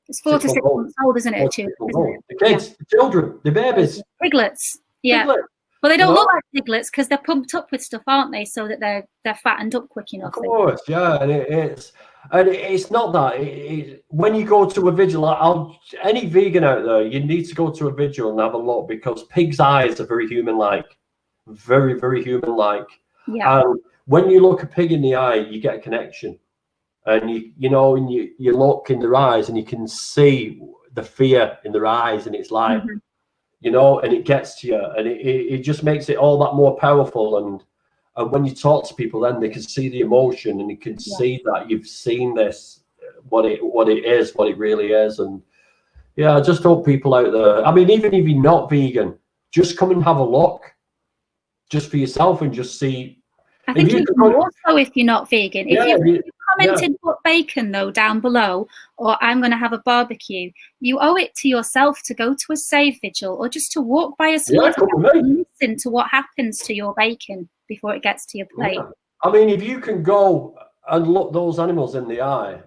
It's 4 to 6 months old, isn't it? The kids, the children, the babies. Piglets. Yeah. Piglets. Well, they don't look like piglets because they're pumped up with stuff, aren't they? So that they're fattened up quick enough. Of course, yeah, and it's not that. When you go to a vigil, any vegan out there, you need to go to a vigil and have a look, because pigs' eyes are very human-like, very, very human-like. Yeah. And when you look a pig in the eye, you get a connection, and you look in their eyes, and you can see the fear in their eyes, and it's like. You know, and it gets to you, and it just makes it all that more powerful. And when you talk to people, then they can see the emotion, and you can see that you've seen this, what it really is. And yeah, I just hope people out there, I mean, even if you're not vegan, just come and have a look, just for yourself, and just see. I think even more so if you're not vegan. If you commented put bacon though down below, or I'm going to have a barbecue, you owe it to yourself to go to a save vigil, or just to walk by a slaughterhouse and listen to what happens to your bacon before it gets to your plate. I mean, if you can go and look those animals in the eye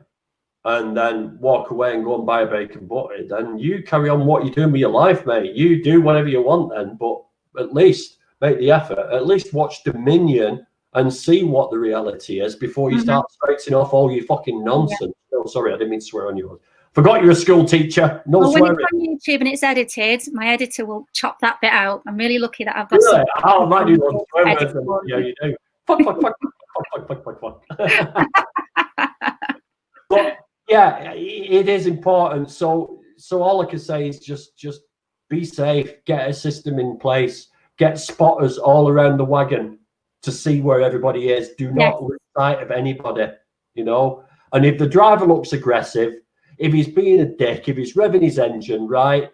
and then walk away and go and buy a bacon butty, then you carry on what you're doing with your life, mate. You do whatever you want then, but at least make the effort. At least watch Dominion and see what the reality is before you start straightening off all your fucking nonsense. Oh, sorry, I didn't mean to swear on you. Forgot you're a school teacher. No swearing. When it's on YouTube and it's edited, my editor will chop that bit out. I'm really lucky that I've got. Really? I might do those swear words. Yeah, you do. Fuck. But yeah, it is important. So all I can say is just be safe. Get a system in place. Get spotters all around the wagon to see where everybody is. Do not lose sight of anybody, you know. And if the driver looks aggressive, if he's being a dick, if he's revving his engine, right,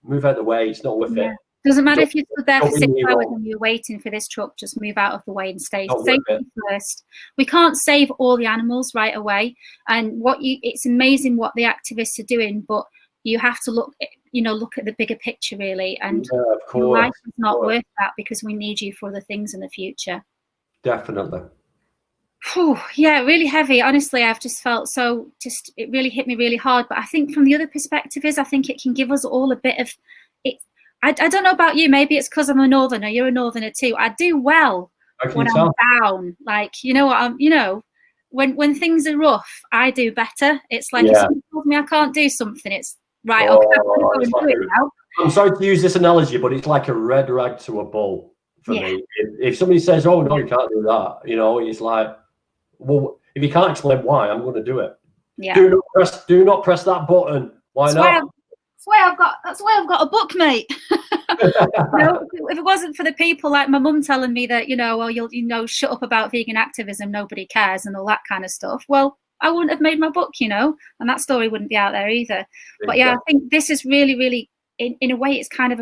move out of the way. It's not worth it. Doesn't matter if you stood there for 6 hours and you're waiting for this truck, just move out of the way and stay. Safety first. We can't save all the animals right away. And it's amazing what the activists are doing, but you have to look at the bigger picture, really. And your life is not worth that, because we need you for other things in the future. Definitely. Whew, yeah, really heavy. Honestly, I've just felt it really hit me really hard. But I think from the other perspective I think it can give us all a bit of it. I don't know about you. Maybe it's because I'm a northerner. You're a northerner too. I do well when I'm down. Like, you know what? When things are rough, I do better. It's like if someone tells me I can't do something, it's right. Okay, I'm gonna go and do it now. I'm sorry to use this analogy, but it's like a red rag to a bull for me. If somebody says, "Oh no, you can't do that," you know, it's like, well, if you can't explain why, I'm going to do it. Yeah. Do not press that button. Why not? That's why I've got a book, mate. If it wasn't for the people like my mum telling me that, well, you'll shut up about vegan activism, nobody cares, and all that kind of stuff. Well, I wouldn't have made my book, and that story wouldn't be out there either. But yeah, I think this is really, really, in a way, it's kind of,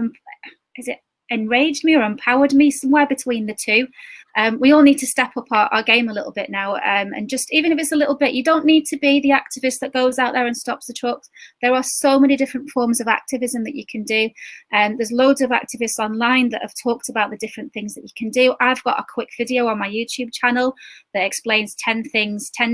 is it enraged me or empowered me, somewhere between the two. We all need to step up our game a little bit now, and just, even if it's a little bit, you don't need to be the activist that goes out there and stops the trucks. There are so many different forms of activism that you can do. There's loads of activists online that have talked about the different things that you can do. I've got a quick video on my YouTube channel that explains 10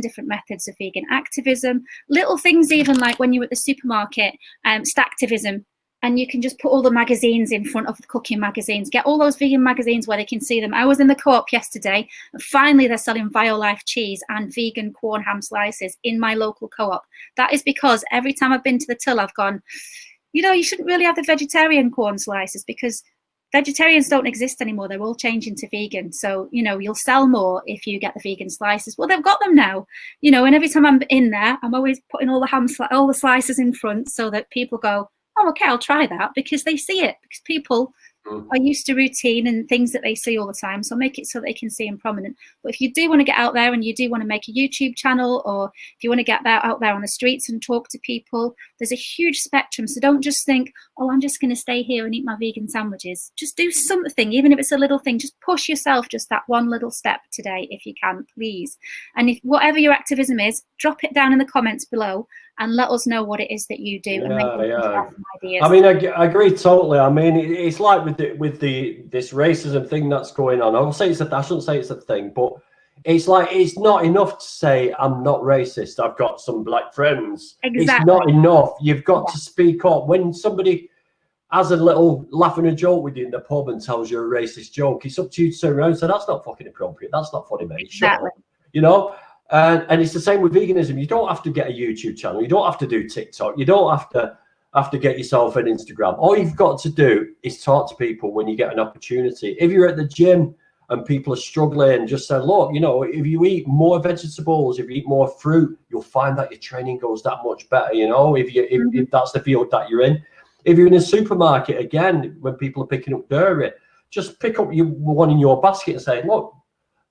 different methods of vegan activism. Little things, even like when you're at the supermarket, stacktivism. And you can just put all the magazines in front of the cooking magazines. Get all those vegan magazines where they can see them. I was in the co-op yesterday, and finally they're selling Violife cheese and vegan corn ham slices in my local co-op. That is because every time I've been to the till, I've gone, you shouldn't really have the vegetarian corn slices because vegetarians don't exist anymore. They're all changing to vegan. So, you'll sell more if you get the vegan slices. Well, they've got them now, and every time I'm in there, I'm always putting all the slices in front so that people go, oh, okay, I'll try that, because they see it, because people are used to routine and things that they see all the time. So make it so they can see them prominent. But if you do want to get out there and you do want to make a YouTube channel, or if you want to get out there on the streets and talk to people, there's a huge spectrum. So don't just think, oh, I'm just going to stay here and eat my vegan sandwiches. Just do something, even if it's a little thing. Just push yourself just that one little step today, if you can, please. And if whatever your activism is, drop it down in the comments below and let us know what it is that you do. And some ideas. I mean, I agree totally. I mean, it's like with this racism thing that's going on. I shouldn't say it's a thing, but it's like, it's not enough to say I'm not racist, I've got some black friends. Exactly. It's not enough. You've got to speak up. When somebody has a little laugh and a joke with you in the pub and tells you a racist joke, it's up to you to turn around and say, that's not fucking appropriate. That's not funny, mate. Exactly. And it's the same with veganism. You don't have to get a YouTube channel. You don't have to do TikTok. You don't have to get yourself an Instagram. All you've got to do is talk to people when you get an opportunity. If you're at the gym and people are struggling, just say, look, if you eat more vegetables, if you eat more fruit, you'll find that your training goes that much better. If that's the field that you're in. If you're in a supermarket, again, when people are picking up dairy, just pick up one in your basket and say, look,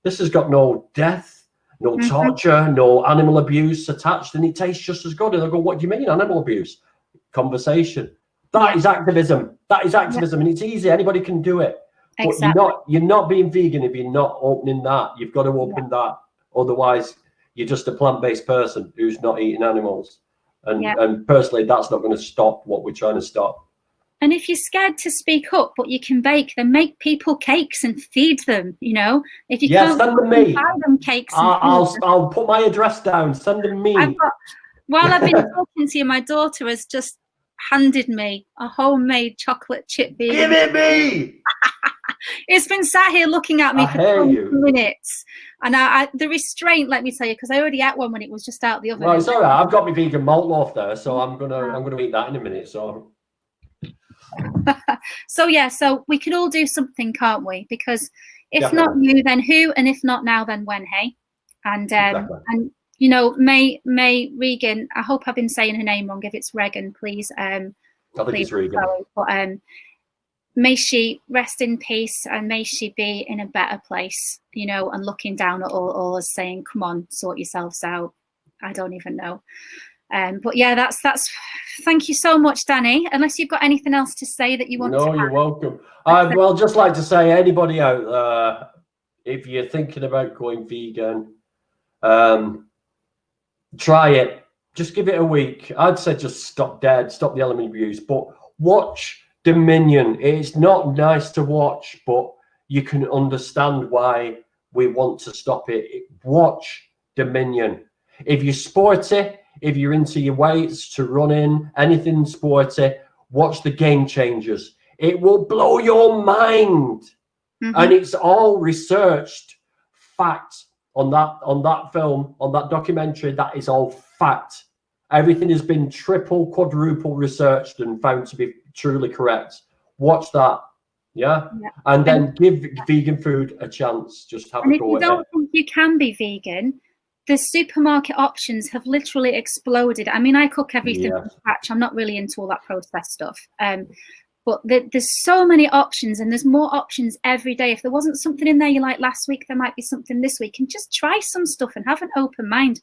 this has got no death, no torture, no animal abuse attached, and it tastes just as good. And they'll go, what do you mean, animal abuse? Conversation. That is activism. That is activism, and it's easy. Anybody can do it. Exactly. But you're not being vegan if you're not opening that. You've got to open that. Otherwise, you're just a plant-based person who's not eating animals. And personally, that's not going to stop what we're trying to stop. And if you're scared to speak up, but you can bake, then make people cakes and feed them. If you can't send them me. Buy them cakes. I'll put my address down. Send them me. While I've been talking to you, my daughter has just handed me a homemade chocolate chip vegan. Give it me. It's been sat here looking at me for 20 minutes, and the restraint, let me tell you, because I already ate one when it was just out the oven. Well, it's all right. I've got my vegan malt loaf there, so I'm gonna eat that in a minute. So. So we can all do something, can't we? Because if not you, then who? And if not now, then when? Hey, and and may Regan, I hope I've been saying her name wrong. If it's Regan, please. I think it's Regan. Sorry, but may she rest in peace, and may she be in a better place. And looking down at all us, saying, "Come on, sort yourselves out." I don't even know. But yeah, that's. Thank you so much, Danny. Unless you've got anything else to say that you want to add. No, you're welcome. I'd just like to say, anybody out there, if you're thinking about going vegan, try it. Just give it a week. I'd say just stop dead, stop the animal abuse. But watch Dominion. It's not nice to watch, but you can understand why we want to stop it. Watch Dominion. If you're sporty, if you're into your weights, to running, anything sporty, watch the Game Changers. It will blow your mind. And it's all researched fact on that film, on that documentary. That is all fact. Everything has been triple, quadruple researched and found to be truly correct. Watch that. Yeah. And then give vegan food a chance. Just have a go at it. If you don't think you can be vegan, the supermarket options have literally exploded. I mean, I cook everything from scratch. I'm not really into all that processed stuff. But there's so many options, and there's more options every day. If there wasn't something in there you liked last week, there might be something this week. And just try some stuff and have an open mind.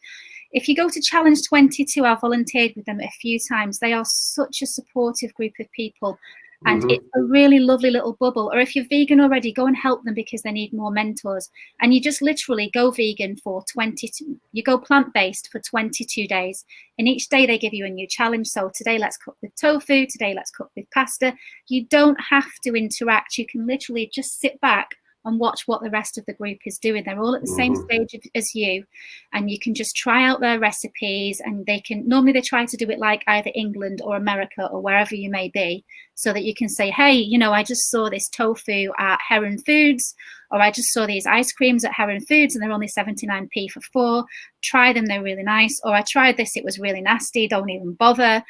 If you go to Challenge 22, I've volunteered with them a few times. They are such a supportive group of people. And it's a really lovely little bubble. Or if you're vegan already, go and help them because they need more mentors. And you just literally go vegan for you go plant-based for 22 days. And each day they give you a new challenge. So today let's cook with tofu. Today let's cook with pasta. You don't have to interact. You can literally just sit back and watch what the rest of the group is doing. They're all at the same stage as you, and you can just try out their recipes, and normally they try to do it like either England or America or wherever you may be, so that you can say, hey, you know, I just saw this tofu at Heron Foods, or I just saw these ice creams at Heron Foods and they're only 79p for 4. Try them, they're really nice. Or I tried this, it was really nasty, don't even bother.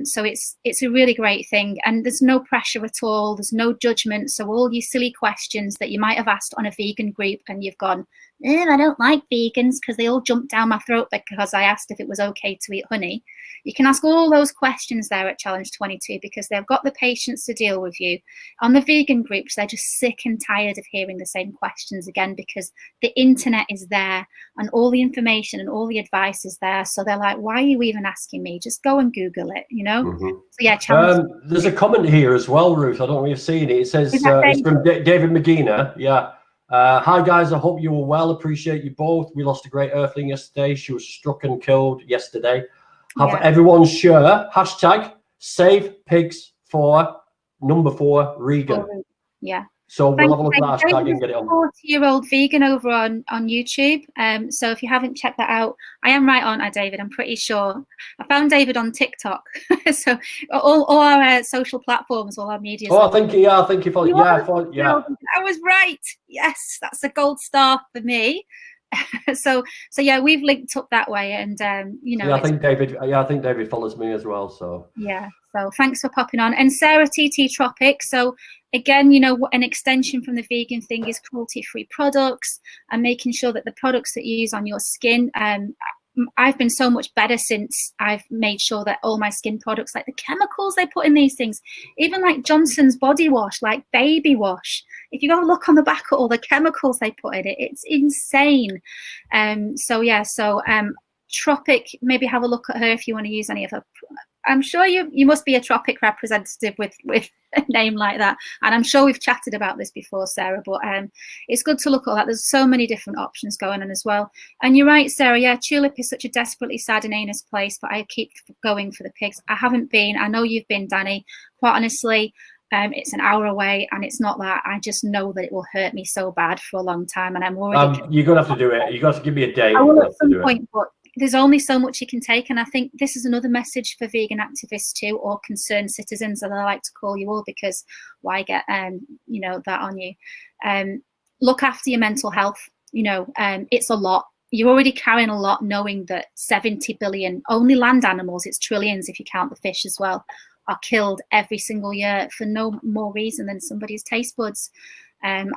So it's a really great thing, and there's no pressure at all. There's no judgment. So all your silly questions that you might have asked on a vegan group and you've gone, I don't like vegans because they all jumped down my throat because I asked if it was okay to eat honey. You can ask all those questions there at Challenge 22 because they've got the patience to deal with you. On the vegan groups, they're just sick and tired of hearing the same questions again because the internet is there and all the information and all the advice is there. So they're like, why are you even asking me? Just go and Google it, you know? So yeah, Challenge. There's a comment here as well, Ruth. I don't know if you've seen it. It says, it's from David McGeena. Yeah. Hi guys, I hope you were well. Appreciate you both. We lost a great earthling yesterday. She was struck and killed yesterday. Have everyone share hashtag save pigs for #4 Regan. Yeah. So we'll have a look at that hashtag and get it on. 40-year-old vegan over on YouTube. So if you haven't checked that out, I am right on, David. I'm pretty sure. I found David on TikTok. So all our social platforms, all our media. Oh, I think you followed. Yeah. I was right. Yes, that's a gold star for me. So yeah, we've linked up that way, and you know. Yeah, I think David follows me as well. So yeah. So thanks for popping on. And Sarah TT Tropic. So again, you know, an extension from the vegan thing is cruelty-free products and making sure that the products that you use on your skin. I've been so much better since I've made sure that all my skin products, like the chemicals they put in these things, even like Johnson's body wash, like baby wash, if you go look on the back at all the chemicals they put in it, it's insane. So yeah, so Tropic, maybe have a look at her if you want to use any of her. I'm sure you must be a Tropic representative with a name like that, and I'm sure we've chatted about this before, Sarah, but it's good to look at that. There's so many different options going on as well. And you're right, Sarah, yeah, Tulip is such a desperately sad and heinous place, but I keep going for the pigs. I haven't been. I know you've been, Danny. Quite honestly, it's an hour away, and it's not that. I just know that it will hurt me so bad for a long time, and I'm already. You're gonna have to do it. You got to give me a date. I will at some point, but there's only so much you can take, and I think this is another message for vegan activists too, or concerned citizens, as I like to call you all, because why get you know, that on you. Look after your mental health. You know, it's a lot. You're already carrying a lot, knowing that 70 billion only land animals, it's trillions if you count the fish as well, are killed every single year for no more reason than somebody's taste buds. And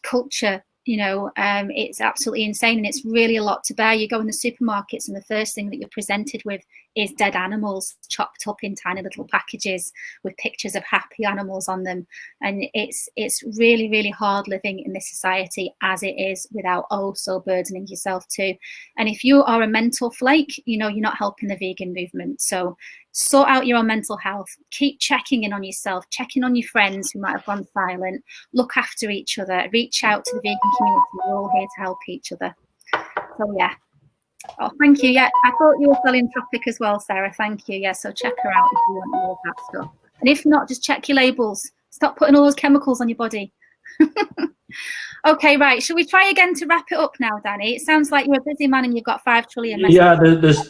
culture, you know, it's absolutely insane, and it's really a lot to bear. You go in the supermarkets and the first thing that you're presented with is dead animals chopped up in tiny little packages with pictures of happy animals on them, and it's really, really hard living in this society as it is, without also burdening yourself too. And if you are a mental flake, you know, you're not helping the vegan movement. So sort out your own mental health, keep checking in on yourself, checking on your friends who might have gone silent, look after each other, reach out to the vegan community. We're all here to help each other. So yeah. Oh, thank you. Yeah, I thought you were selling Tropic as well, Sarah. Thank you. Yeah, so check her out if you want all of that stuff. And if not, just check your labels. Stop putting all those chemicals on your body. Okay, right. Shall we try again to wrap it up now, Danny? It sounds like you're a busy man and you've got 5 trillion messages. Yeah,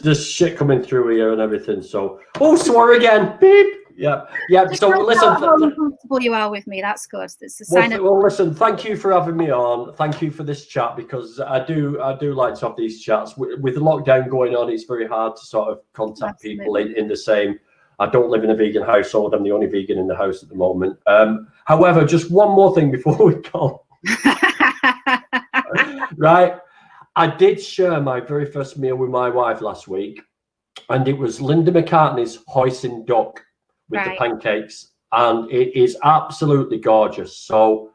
there's shit coming through here and everything. So, swore again. Beep. Yeah. Just So listen. how uncomfortable you are with me. That's good. It's a sign of. Well, listen. Thank you for having me on. Thank you for this chat, because I do like to have these chats. With the lockdown going on, it's very hard to sort of contact people in the same. I don't live in a vegan household. I'm the only vegan in the house at the moment. However, just one more thing before we go. Right. I did share my very first meal with my wife last week, and it was Linda McCartney's hoisin duck with the pancakes, and it is absolutely gorgeous. So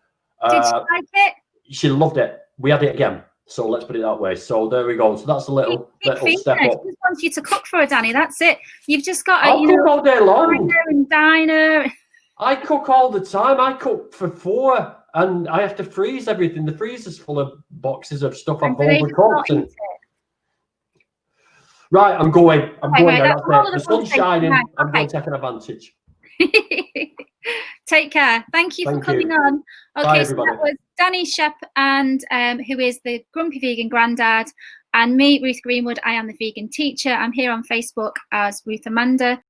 did she like it? She loved it. We had it again. So let's put it that way. So there we go. So that's a little step up. She just wants you to cook for her, Danny. That's it. You've just got to, cook all day long. Diner. I cook all the time. I cook for 4, and I have to freeze everything. The freezer's full of boxes of stuff I've overcooked. Right, I'm going. I'm going now. The sun's shining. I'm going to take an advantage. Take care. Thank you for coming on. Okay, bye, so that was Danny Shep, and who is the Grumpy Vegan Grandad, and me, Ruth Greenwood. I am the vegan teacher. I'm here on Facebook as Ruth Amanda.